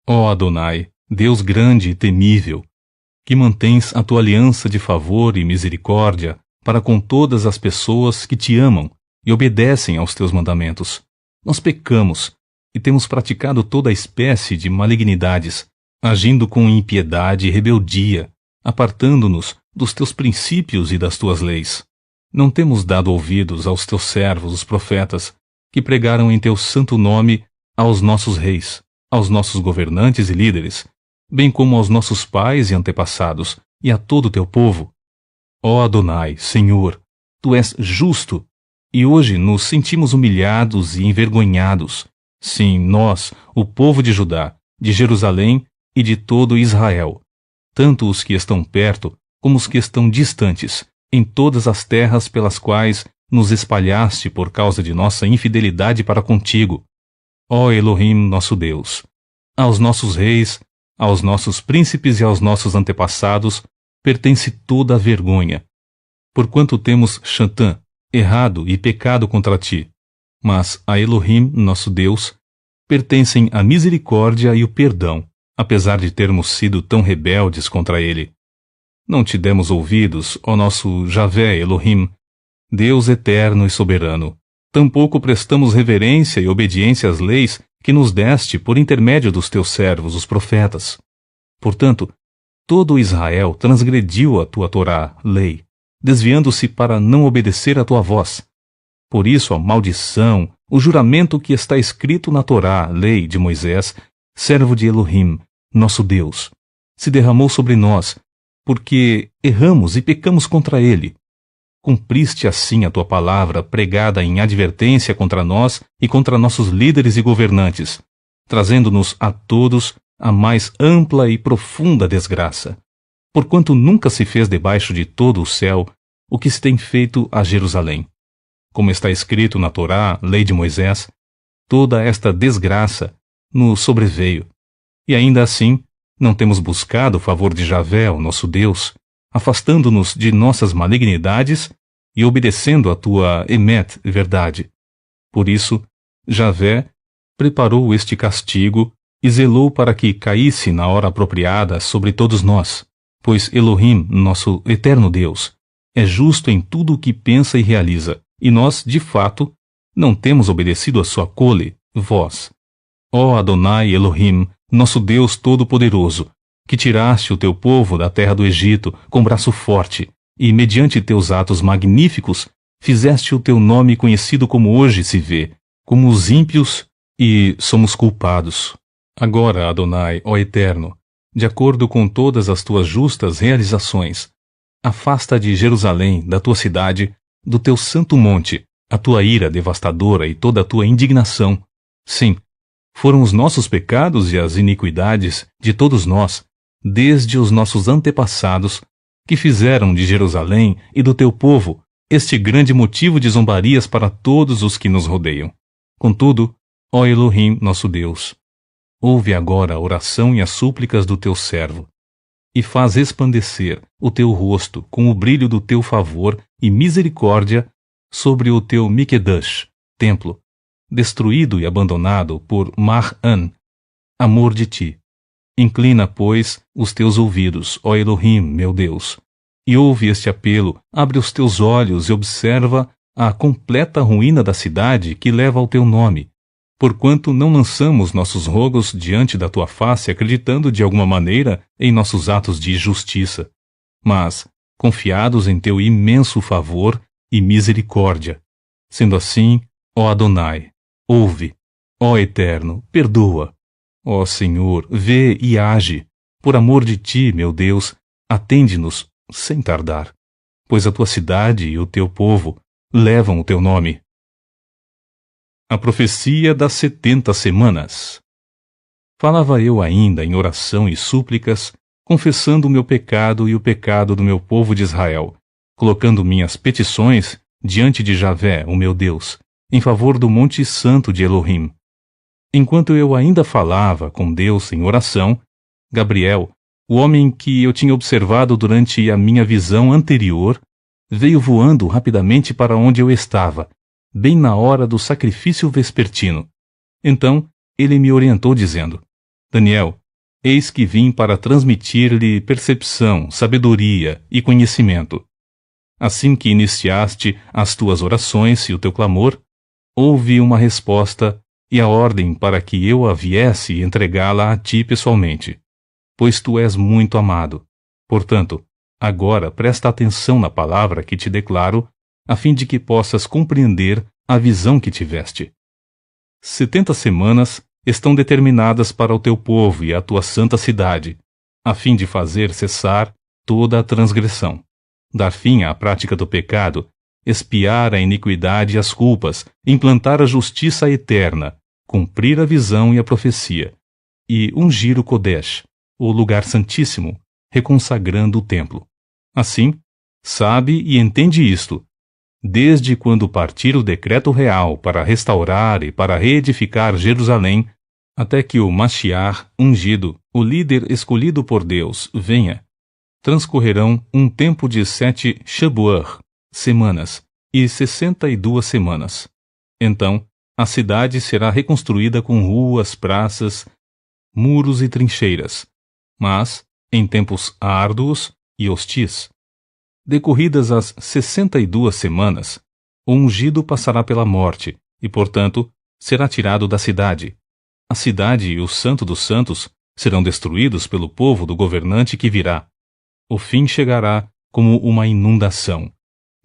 Ó Adonai, Deus grande e temível, que mantens a tua aliança de favor e misericórdia para com todas as pessoas que te amam e obedecem aos teus mandamentos. Nós pecamos e temos praticado toda a espécie de malignidades, agindo com impiedade e rebeldia, apartando-nos dos teus princípios e das tuas leis. Não temos dado ouvidos aos teus servos, os profetas, que pregaram em teu santo nome aos nossos reis, aos nossos governantes e líderes, bem como aos nossos pais e antepassados, e a todo o teu povo. Ó Adonai, Senhor, tu és justo, e hoje nos sentimos humilhados e envergonhados. Sim, nós, o povo de Judá, de Jerusalém e de todo Israel, tanto os que estão perto como os que estão distantes, em todas as terras pelas quais nos espalhaste por causa de nossa infidelidade para contigo. Ó Elohim, nosso Deus, aos nossos reis, aos nossos príncipes e aos nossos antepassados pertence toda a vergonha, porquanto temos Xantã, errado e pecado contra ti. Mas a Elohim, nosso Deus, pertencem a misericórdia e o perdão, apesar de termos sido tão rebeldes contra ele. Não te demos ouvidos, ó nosso Javé Elohim, Deus eterno e soberano. Tampouco prestamos reverência e obediência às leis que nos deste por intermédio dos teus servos, os profetas. Portanto, todo Israel transgrediu a tua Torá, lei, desviando-se para não obedecer à tua voz. Por isso a maldição, o juramento que está escrito na Torá, lei de Moisés, servo de Elohim, nosso Deus, se derramou sobre nós, porque erramos e pecamos contra ele. Cumpriste assim a tua palavra pregada em advertência contra nós e contra nossos líderes e governantes, trazendo-nos a todos a mais ampla e profunda desgraça, porquanto nunca se fez debaixo de todo o céu o que se tem feito a Jerusalém. Como está escrito na Torá, lei de Moisés, toda esta desgraça nos sobreveio, e ainda assim não temos buscado o favor de Javé, o nosso Deus, afastando-nos de nossas malignidades e obedecendo a tua emet, verdade. Por isso, Javé preparou este castigo e zelou para que caísse na hora apropriada sobre todos nós, pois Elohim, nosso eterno Deus, é justo em tudo o que pensa e realiza, e nós, de fato, não temos obedecido a sua cole, voz. Ó Adonai Elohim, nosso Deus Todo-Poderoso, que tiraste o teu povo da terra do Egito com braço forte, e, mediante teus atos magníficos, fizeste o teu nome conhecido como hoje se vê, como os ímpios, e somos culpados. Agora, Adonai, ó Eterno, de acordo com todas as tuas justas realizações, afasta de Jerusalém, da tua cidade, do teu santo monte, a tua ira devastadora e toda a tua indignação. Sim, foram os nossos pecados e as iniquidades de todos nós desde os nossos antepassados, que fizeram de Jerusalém e do teu povo este grande motivo de zombarias para todos os que nos rodeiam. Contudo, ó Elohim, nosso Deus, ouve agora a oração e as súplicas do teu servo, e faz resplandecer o teu rosto com o brilho do teu favor e misericórdia sobre o teu Mikedash, templo, destruído e abandonado por Mar-An, amor de ti. Inclina, pois, os teus ouvidos, ó Elohim, meu Deus, e ouve este apelo, abre os teus olhos e observa a completa ruína da cidade que leva ao teu nome, porquanto não lançamos nossos rogos diante da tua face acreditando de alguma maneira em nossos atos de justiça, mas confiados em teu imenso favor e misericórdia. Sendo assim, ó Adonai, ouve, ó Eterno, perdoa. Ó Senhor, vê e age. Por amor de ti, meu Deus, atende-nos sem tardar, pois a tua cidade e o teu povo levam o teu nome. A profecia das 70 semanas. Falava eu ainda em oração e súplicas, confessando o meu pecado e o pecado do meu povo de Israel, colocando minhas petições diante de Javé, o meu Deus, em favor do monte santo de Elohim. Enquanto eu ainda falava com Deus em oração, Gabriel, o homem que eu tinha observado durante a minha visão anterior, veio voando rapidamente para onde eu estava, bem na hora do sacrifício vespertino. Então, ele me orientou dizendo: Daniel, eis que vim para transmitir-lhe percepção, sabedoria e conhecimento. Assim que iniciaste as tuas orações e o teu clamor, houve uma resposta e a ordem para que eu a viesse entregá-la a ti pessoalmente, pois tu és muito amado. Portanto, agora presta atenção na palavra que te declaro, a fim de que possas compreender a visão que tiveste. 70 semanas estão determinadas para o teu povo e a tua santa cidade, a fim de fazer cessar toda a transgressão, dar fim à prática do pecado, expiar a iniquidade e as culpas, implantar a justiça eterna, cumprir a visão e a profecia, e ungir o Kodesh, o lugar santíssimo, reconsagrando o templo. Assim, sabe e entende isto. Desde quando partir o decreto real para restaurar e para reedificar Jerusalém, até que o Mashiach ungido, o líder escolhido por Deus, venha, transcorrerão um tempo de 7 Shabuar, semanas, e 62 semanas. Então, a cidade será reconstruída com ruas, praças, muros e trincheiras, mas em tempos árduos e hostis. Decorridas as 62 semanas, o ungido passará pela morte e, portanto, será tirado da cidade. A cidade e o Santo dos Santos serão destruídos pelo povo do governante que virá. O fim chegará como uma inundação.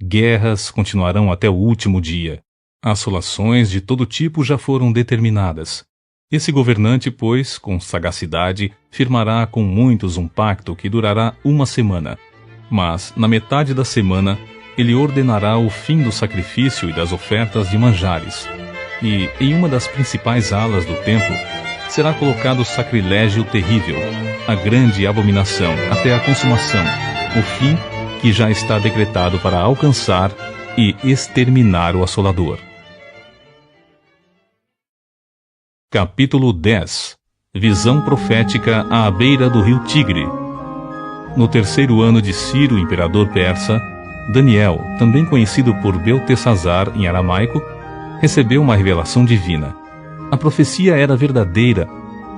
Guerras continuarão até o último dia. Assolações de todo tipo já foram determinadas. Esse governante, pois, com sagacidade, firmará com muitos um pacto que durará 1 semana. Mas, na metade da semana, ele ordenará o fim do sacrifício e das ofertas de manjares. E, em uma das principais alas do templo, será colocado o sacrilégio terrível, a grande abominação, até a consumação, o fim que já está decretado para alcançar e exterminar o assolador. Capítulo 10. Visão profética à beira do rio Tigre. No 3º ano de Ciro, imperador persa, Daniel, também conhecido por Beltesazar em aramaico, recebeu uma revelação divina. A profecia era verdadeira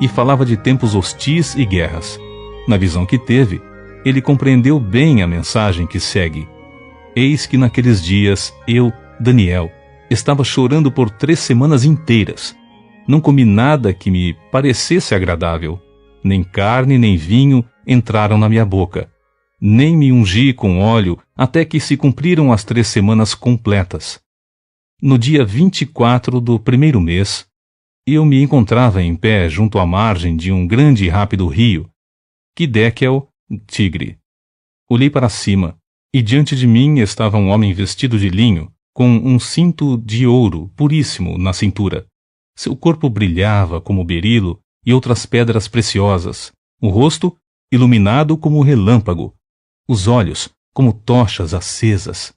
e falava de tempos hostis e guerras. Na visão que teve, ele compreendeu bem a mensagem que segue. Eis que naqueles dias, eu, Daniel, estava chorando por 3 semanas inteiras. Não comi nada que me parecesse agradável. Nem carne nem vinho entraram na minha boca. Nem me ungi com óleo até que se cumpriram as 3 semanas completas. No dia 24 do 1º mês, eu me encontrava em pé junto à margem de um grande e rápido rio, Kidekel, Tigre. Olhei para cima, e diante de mim estava um homem vestido de linho, com um cinto de ouro puríssimo na cintura. Seu corpo brilhava como berilo e outras pedras preciosas. O rosto, iluminado como relâmpago, os olhos como tochas acesas,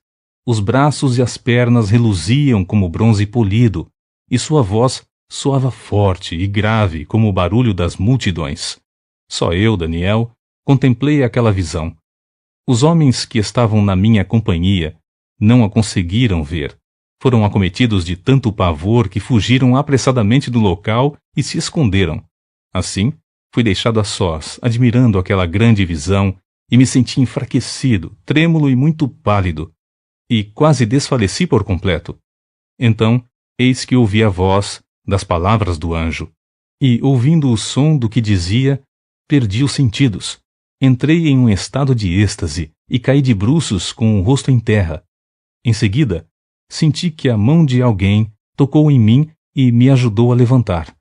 os braços e as pernas reluziam como bronze polido, e sua voz soava forte e grave como o barulho das multidões. Só eu, Daniel, contemplei aquela visão. Os homens que estavam na minha companhia não a conseguiram ver. Foram acometidos de tanto pavor que fugiram apressadamente do local e se esconderam. Assim, fui deixado a sós, admirando aquela grande visão, e me senti enfraquecido, trêmulo e muito pálido, e quase desfaleci por completo. Então, eis que ouvi a voz das palavras do anjo, e, ouvindo o som do que dizia, perdi os sentidos. Entrei em um estado de êxtase e caí de bruços com o rosto em terra. Em seguida, senti que a mão de alguém tocou em mim e me ajudou a levantar.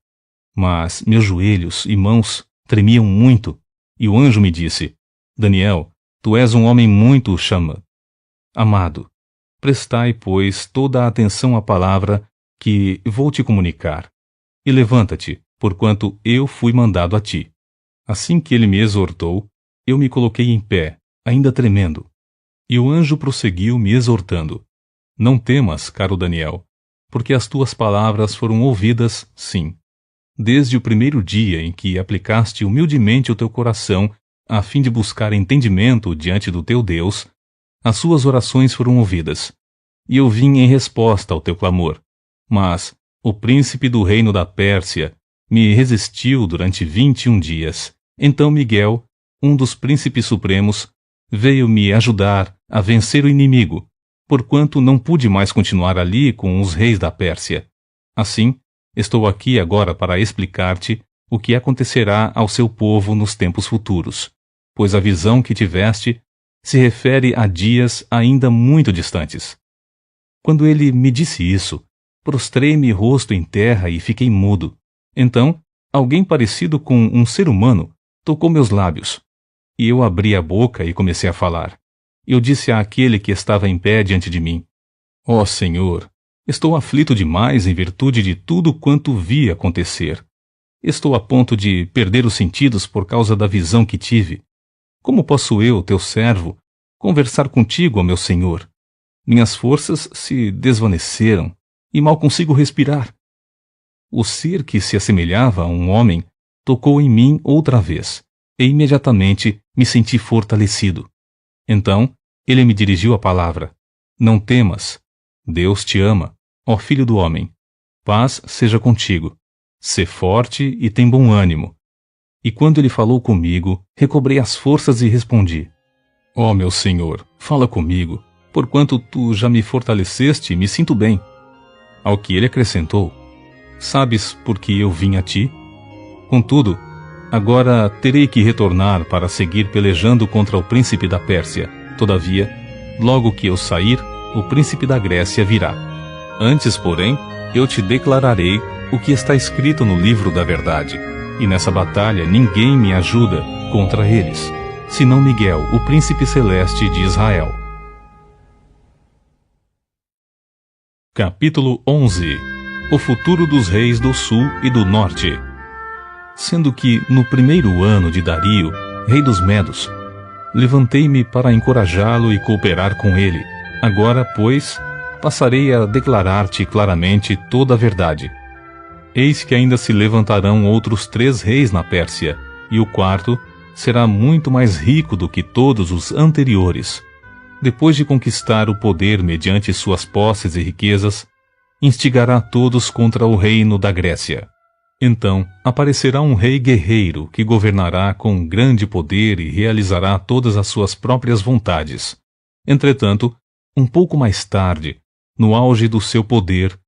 Mas meus joelhos e mãos tremiam muito, e o anjo me disse: Daniel, tu és um homem muito chamã. Amado, prestai, pois, toda a atenção à palavra que vou te comunicar, e levanta-te, porquanto eu fui mandado a ti. Assim que ele me exortou, eu me coloquei em pé, ainda tremendo. E o anjo prosseguiu me exortando: Não temas, caro Daniel, porque as tuas palavras foram ouvidas, sim. Desde o primeiro dia em que aplicaste humildemente o teu coração a fim de buscar entendimento diante do teu Deus, as suas orações foram ouvidas, e eu vim em resposta ao teu clamor. Mas o príncipe do reino da Pérsia me resistiu durante 21 dias. Então Miguel, um dos príncipes supremos, veio me ajudar a vencer o inimigo, porquanto não pude mais continuar ali com os reis da Pérsia. Assim, estou aqui agora para explicar-te o que acontecerá ao seu povo nos tempos futuros, pois a visão que tiveste se refere a dias ainda muito distantes. Quando ele me disse isso, prostrei-me rosto em terra e fiquei mudo. Então, alguém parecido com um ser humano tocou meus lábios, e eu abri a boca e comecei a falar. Eu disse àquele que estava em pé diante de mim: Ó Senhor, estou aflito demais em virtude de tudo quanto vi acontecer. Estou a ponto de perder os sentidos por causa da visão que tive. Como posso eu, teu servo, conversar contigo, ó meu Senhor? Minhas forças se desvaneceram e mal consigo respirar. O ser que se assemelhava a um homem tocou em mim outra vez, e imediatamente me senti fortalecido. Então, ele me dirigiu a palavra: Não temas. Deus te ama, ó filho do homem. Paz seja contigo. Sê forte e tem bom ânimo. E quando ele falou comigo, recobrei as forças e respondi: Ó meu Senhor, fala comigo, porquanto tu já me fortaleceste e me sinto bem. Ao que ele acrescentou: Sabes por que eu vim a ti? Contudo, agora terei que retornar para seguir pelejando contra o príncipe da Pérsia. Todavia, logo que eu sair, o príncipe da Grécia virá. Antes, porém, eu te declararei o que está escrito no livro da verdade. E nessa batalha ninguém me ajuda contra eles, senão Miguel, o príncipe celeste de Israel. Capítulo 11. O futuro dos reis do sul e do norte. Sendo que, no primeiro ano de Dario, rei dos Medos, levantei-me para encorajá-lo e cooperar com ele. Agora, pois, passarei a declarar-te claramente toda a verdade. Eis que ainda se levantarão outros 3 reis na Pérsia, e o quarto será muito mais rico do que todos os anteriores. Depois de conquistar o poder mediante suas posses e riquezas, instigará todos contra o reino da Grécia. Então aparecerá um rei guerreiro que governará com grande poder e realizará todas as suas próprias vontades. Entretanto, um pouco mais tarde, no auge do seu poder,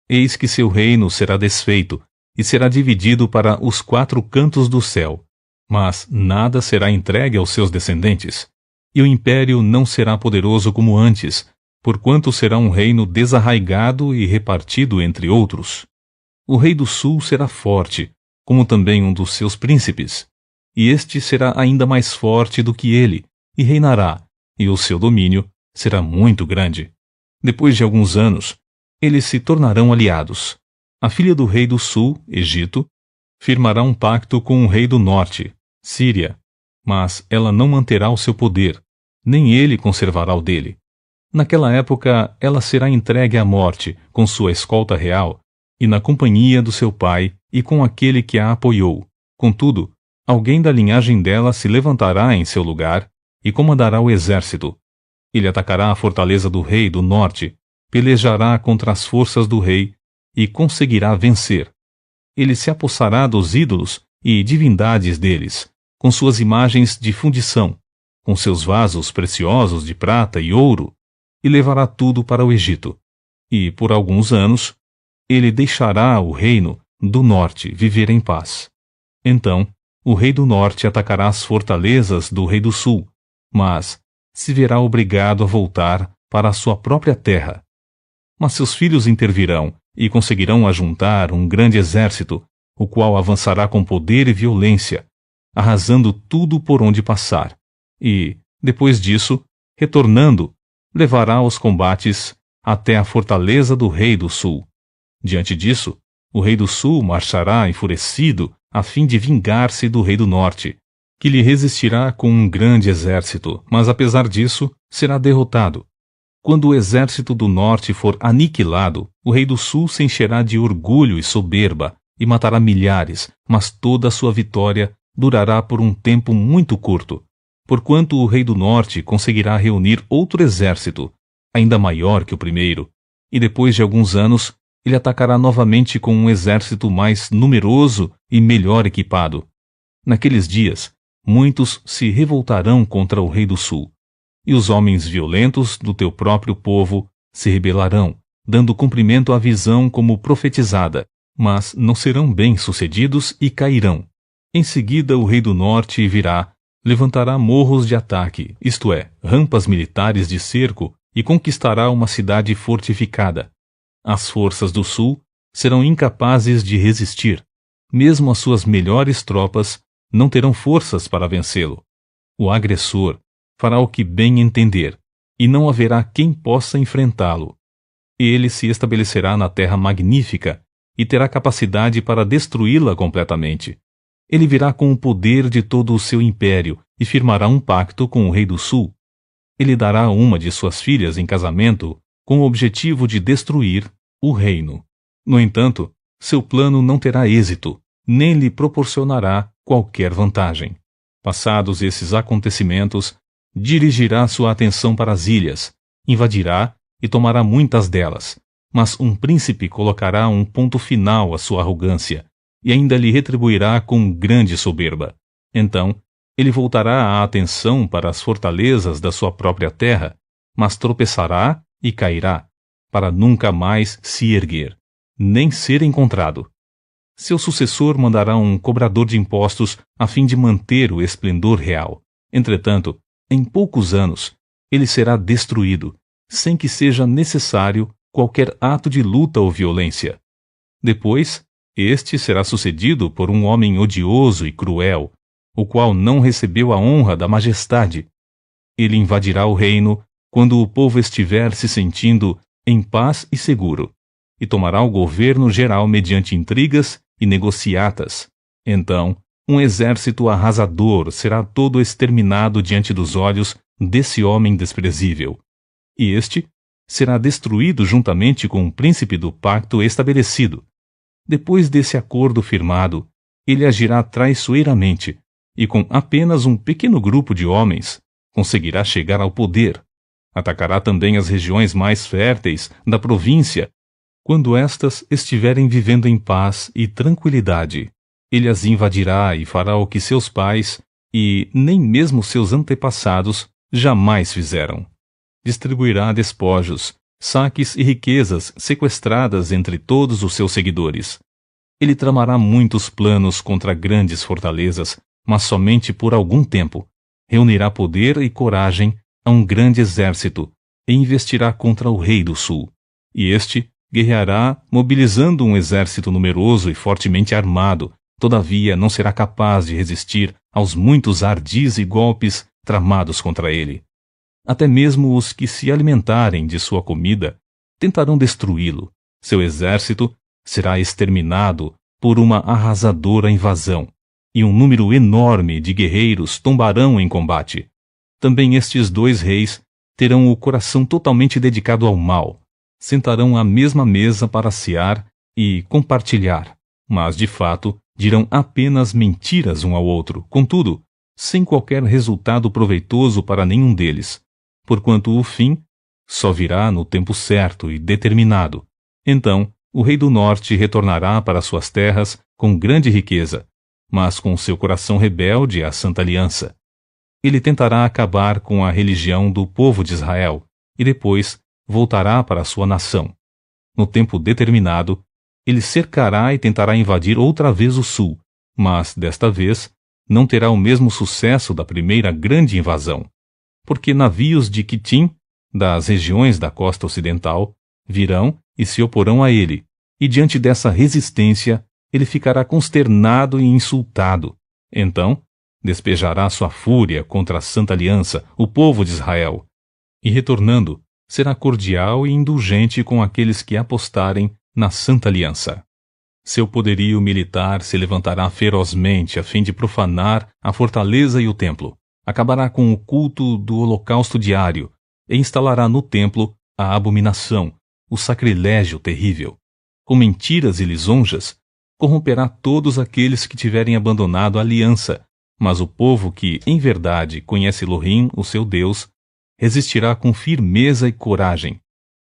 eis que seu reino será desfeito e será dividido para os 4 cantos do céu. Mas nada será entregue aos seus descendentes, e o império não será poderoso como antes, porquanto será um reino desarraigado e repartido entre outros. O rei do sul será forte, como também um dos seus príncipes, e este será ainda mais forte do que ele, e reinará, e o seu domínio será muito grande. Depois de alguns anos, eles se tornarão aliados. A filha do rei do sul, Egito, firmará um pacto com o rei do norte, Síria, mas ela não manterá o seu poder, nem ele conservará o dele. Naquela época, ela será entregue à morte, com sua escolta real, e na companhia do seu pai e com aquele que a apoiou. Contudo, alguém da linhagem dela se levantará em seu lugar e comandará o exército. Ele atacará a fortaleza do rei do norte, pelejará contra as forças do rei e conseguirá vencer. Ele se apossará dos ídolos e divindades deles, com suas imagens de fundição, com seus vasos preciosos de prata e ouro, e levará tudo para o Egito. E, por alguns anos, ele deixará o reino do norte viver em paz. Então, o rei do norte atacará as fortalezas do rei do sul, mas se verá obrigado a voltar para a sua própria terra. Mas seus filhos intervirão e conseguirão ajuntar um grande exército, o qual avançará com poder e violência, arrasando tudo por onde passar. E, depois disso, retornando, levará os combates até a fortaleza do rei do sul. Diante disso, o rei do sul marchará enfurecido a fim de vingar-se do rei do norte, que lhe resistirá com um grande exército, mas apesar disso, será derrotado. Quando o exército do norte for aniquilado, o rei do sul se encherá de orgulho e soberba e matará milhares, mas toda a sua vitória durará por um tempo muito curto, porquanto o rei do norte conseguirá reunir outro exército, ainda maior que o primeiro, e depois de alguns anos, ele atacará novamente com um exército mais numeroso e melhor equipado. Naqueles dias, muitos se revoltarão contra o rei do sul, e os homens violentos do teu próprio povo se rebelarão, dando cumprimento à visão como profetizada, mas não serão bem-sucedidos e cairão. Em seguida o rei do norte virá, levantará morros de ataque, isto é, rampas militares de cerco, e conquistará uma cidade fortificada. As forças do sul serão incapazes de resistir. Mesmo as suas melhores tropas não terão forças para vencê-lo. O agressor fará o que bem entender, e não haverá quem possa enfrentá-lo. Ele se estabelecerá na terra magnífica e terá capacidade para destruí-la completamente. Ele virá com o poder de todo o seu império e firmará um pacto com o rei do sul. Ele dará uma de suas filhas em casamento com o objetivo de destruir o reino. No entanto, seu plano não terá êxito, nem lhe proporcionará qualquer vantagem. Passados esses acontecimentos, dirigirá sua atenção para as ilhas, invadirá e tomará muitas delas, mas um príncipe colocará um ponto final à sua arrogância e ainda lhe retribuirá com grande soberba. Então, ele voltará a atenção para as fortalezas da sua própria terra, mas tropeçará e cairá, para nunca mais se erguer, nem ser encontrado. Seu sucessor mandará um cobrador de impostos a fim de manter o esplendor real. Entretanto, em poucos anos, ele será destruído, sem que seja necessário qualquer ato de luta ou violência. Depois, este será sucedido por um homem odioso e cruel, o qual não recebeu a honra da majestade. Ele invadirá o reino quando o povo estiver se sentindo em paz e seguro, e tomará o governo geral mediante intrigas e negociatas. Então, um exército arrasador será todo exterminado diante dos olhos desse homem desprezível. E este será destruído juntamente com o príncipe do pacto estabelecido. Depois desse acordo firmado, ele agirá traiçoeiramente, e com apenas um pequeno grupo de homens, conseguirá chegar ao poder. Atacará também as regiões mais férteis da província, quando estas estiverem vivendo em paz e tranquilidade. Ele as invadirá e fará o que seus pais, e nem mesmo seus antepassados, jamais fizeram. Distribuirá despojos, saques e riquezas sequestradas entre todos os seus seguidores. Ele tramará muitos planos contra grandes fortalezas, mas somente por algum tempo. Reunirá poder e coragem a um grande exército e investirá contra o rei do sul. E este guerreará mobilizando um exército numeroso e fortemente armado, todavia não será capaz de resistir aos muitos ardis e golpes tramados contra ele. Até mesmo os que se alimentarem de sua comida tentarão destruí-lo. Seu exército será exterminado por uma arrasadora invasão. e um número enorme de guerreiros tombarão em combate. Também estes 2 reis terão o coração totalmente dedicado ao mal. Sentarão à mesma mesa para cear e compartilhar, mas, de fato, dirão apenas mentiras um ao outro, contudo, sem qualquer resultado proveitoso para nenhum deles, porquanto o fim só virá no tempo certo e determinado. Então, o rei do norte retornará para suas terras com grande riqueza, mas com seu coração rebelde à Santa Aliança. Ele tentará acabar com a religião do povo de Israel e depois voltará para sua nação. No tempo determinado, ele cercará e tentará invadir outra vez o sul, mas, desta vez, não terá o mesmo sucesso da primeira grande invasão, porque navios de Quitim, das regiões da costa ocidental, virão e se oporão a ele, e diante dessa resistência, ele ficará consternado e insultado. Então, despejará sua fúria contra a Santa Aliança, o povo de Israel, e retornando, será cordial e indulgente com aqueles que apostarem na Santa Aliança. Seu poderio militar se levantará ferozmente a fim de profanar a fortaleza e o templo. Acabará com o culto do holocausto diário e instalará no templo a abominação, o sacrilégio terrível. Com mentiras e lisonjas, corromperá todos aqueles que tiverem abandonado a aliança, mas o povo que, em verdade, conhece Elohim, o seu Deus, resistirá com firmeza e coragem.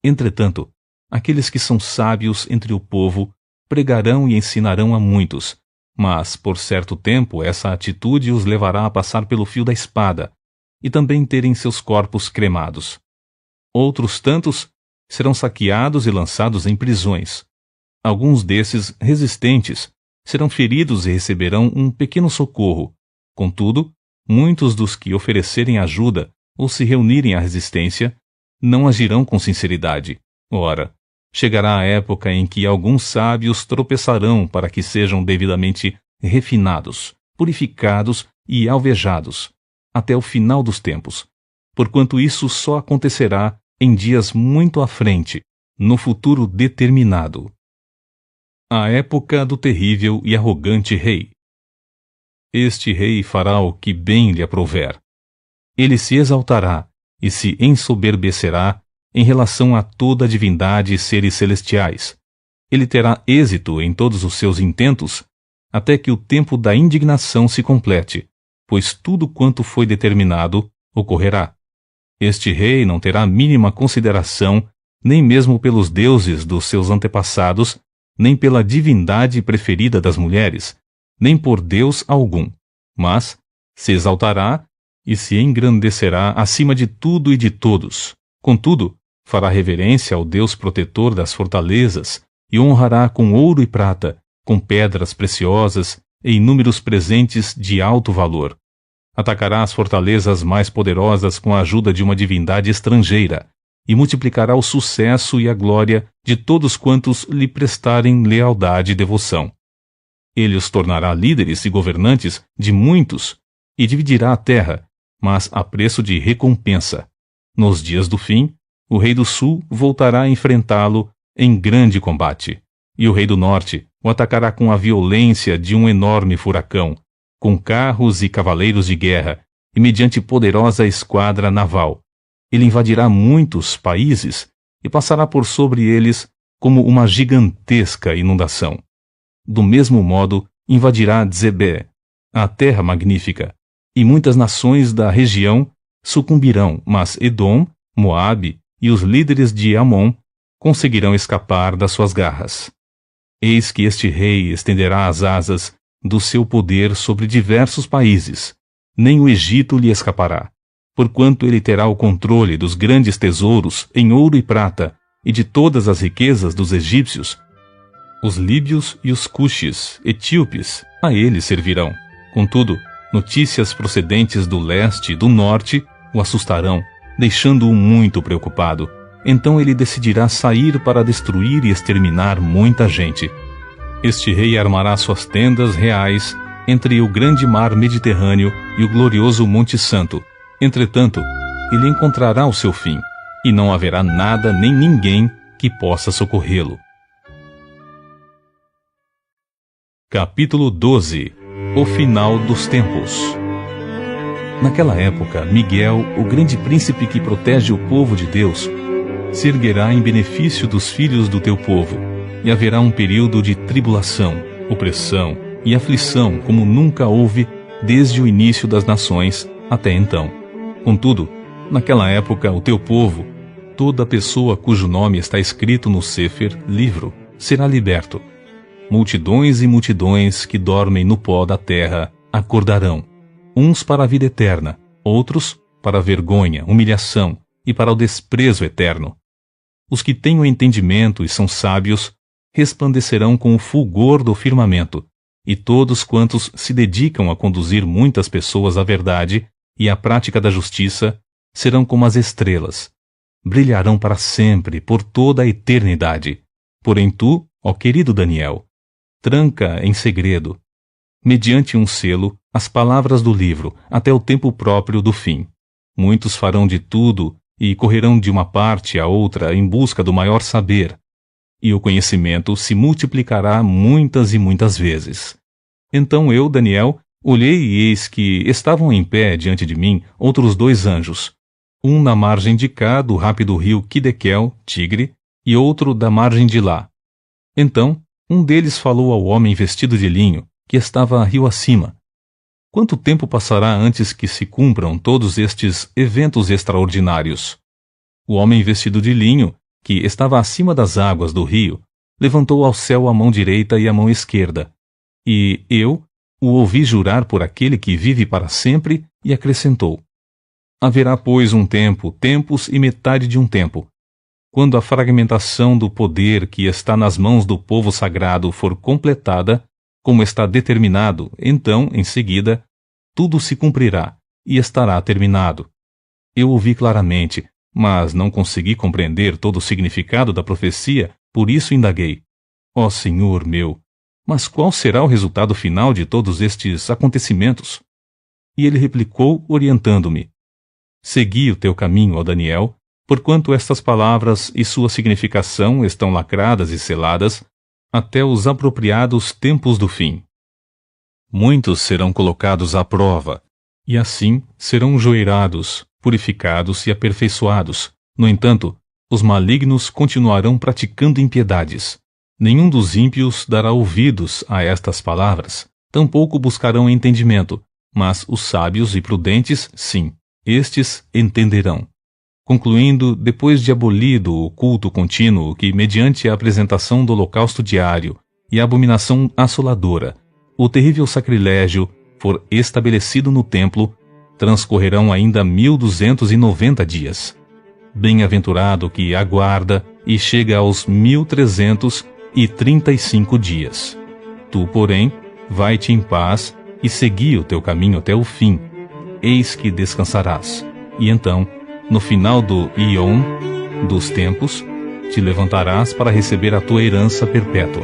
Entretanto, aqueles que são sábios entre o povo pregarão e ensinarão a muitos, mas por certo tempo essa atitude os levará a passar pelo fio da espada e também terem seus corpos cremados. Outros tantos serão saqueados e lançados em prisões. Alguns desses resistentes serão feridos e receberão um pequeno socorro. Contudo, muitos dos que oferecerem ajuda ou se reunirem à resistência não agirão com sinceridade. Ora, chegará a época em que alguns sábios tropeçarão para que sejam devidamente refinados, purificados e alvejados, até o final dos tempos, porquanto isso só acontecerá em dias muito à frente, no futuro determinado. A época do terrível e arrogante rei. Este rei fará o que bem lhe aprouver. Ele se exaltará e se ensoberbecerá em relação a toda a divindade e seres celestiais. Ele terá êxito em todos os seus intentos, até que o tempo da indignação se complete, pois tudo quanto foi determinado ocorrerá. Este rei não terá mínima consideração, nem mesmo pelos deuses dos seus antepassados, nem pela divindade preferida das mulheres, nem por Deus algum, mas se exaltará e se engrandecerá acima de tudo e de todos. Contudo, fará reverência ao Deus protetor das fortalezas e honrará com ouro e prata, com pedras preciosas e inúmeros presentes de alto valor. Atacará as fortalezas mais poderosas com a ajuda de uma divindade estrangeira e multiplicará o sucesso e a glória de todos quantos lhe prestarem lealdade e devoção. Ele os tornará líderes e governantes de muitos e dividirá a terra, mas a preço de recompensa. Nos dias do fim, o rei do sul voltará a enfrentá-lo em grande combate, e o rei do norte o atacará com a violência de um enorme furacão, com carros e cavaleiros de guerra, e mediante poderosa esquadra naval. Ele invadirá muitos países e passará por sobre eles como uma gigantesca inundação. Do mesmo modo, invadirá Dzebé, a terra magnífica, e muitas nações da região sucumbirão, mas Edom, Moabe e os líderes de Amon conseguirão escapar das suas garras. Eis que este rei estenderá as asas do seu poder sobre diversos países. Nem o Egito lhe escapará, porquanto ele terá o controle dos grandes tesouros em ouro e prata e de todas as riquezas dos egípcios. Os líbios e os cuxes, etíopes, a ele servirão. Contudo, notícias procedentes do leste e do norte o assustarão, deixando-o muito preocupado. Então ele decidirá sair para destruir e exterminar muita gente. Este rei armará suas tendas reais entre o grande mar Mediterrâneo e o glorioso Monte Santo. Entretanto, ele encontrará o seu fim, e não haverá nada nem ninguém que possa socorrê-lo. Capítulo 12. O final dos tempos. Naquela época, Miguel, o grande príncipe que protege o povo de Deus, se erguerá em benefício dos filhos do teu povo, e haverá um período de tribulação, opressão e aflição como nunca houve desde o início das nações até então. Contudo, naquela época o teu povo, toda pessoa cujo nome está escrito no Sefer, livro, será liberto. Multidões e multidões que dormem no pó da terra acordarão, uns para a vida eterna, outros para a vergonha, humilhação e para o desprezo eterno. Os que têm o entendimento e são sábios resplandecerão com o fulgor do firmamento, e todos quantos se dedicam a conduzir muitas pessoas à verdade e à prática da justiça serão como as estrelas. Brilharão para sempre, por toda a eternidade. Porém tu, ó querido Daniel, tranca em segredo, mediante um selo, as palavras do livro, até o tempo próprio do fim. Muitos farão de tudo e correrão de uma parte a outra em busca do maior saber, e o conhecimento se multiplicará muitas e muitas vezes. Então eu, Daniel, olhei e eis que estavam em pé diante de mim outros 2 anjos, um na margem de cá do rápido rio Quidequel, Tigre, e outro da margem de lá. Então, um deles falou ao homem vestido de linho, que estava rio acima: quanto tempo passará antes que se cumpram todos estes eventos extraordinários? O homem vestido de linho, que estava acima das águas do rio, levantou ao céu a mão direita e a mão esquerda, e eu o ouvi jurar por aquele que vive para sempre, e acrescentou: haverá, pois, um tempo, tempos e metade de um tempo, quando a fragmentação do poder que está nas mãos do povo sagrado for completada, como está determinado, então, em seguida, tudo se cumprirá e estará terminado. Eu ouvi claramente, mas não consegui compreender todo o significado da profecia, por isso indaguei: ó Senhor meu, mas qual será o resultado final de todos estes acontecimentos? E ele replicou, orientando-me: segui o teu caminho, ó Daniel, porquanto estas palavras e sua significação estão lacradas e seladas até os apropriados tempos do fim. Muitos serão colocados à prova, e assim serão joeirados, purificados e aperfeiçoados. No entanto, os malignos continuarão praticando impiedades. Nenhum dos ímpios dará ouvidos a estas palavras, tampouco buscarão entendimento, mas os sábios e prudentes, sim, estes entenderão. Concluindo, depois de abolido o culto contínuo que, mediante a apresentação do holocausto diário e a abominação assoladora, o terrível sacrilégio for estabelecido no templo, transcorrerão ainda 1290 dias. Bem-aventurado que aguarda e chega aos 1335 dias. Tu, porém, vai-te em paz e segui o teu caminho até o fim. Eis que descansarás. E então, no final do Ion, dos tempos, te levantarás para receber a tua herança perpétua.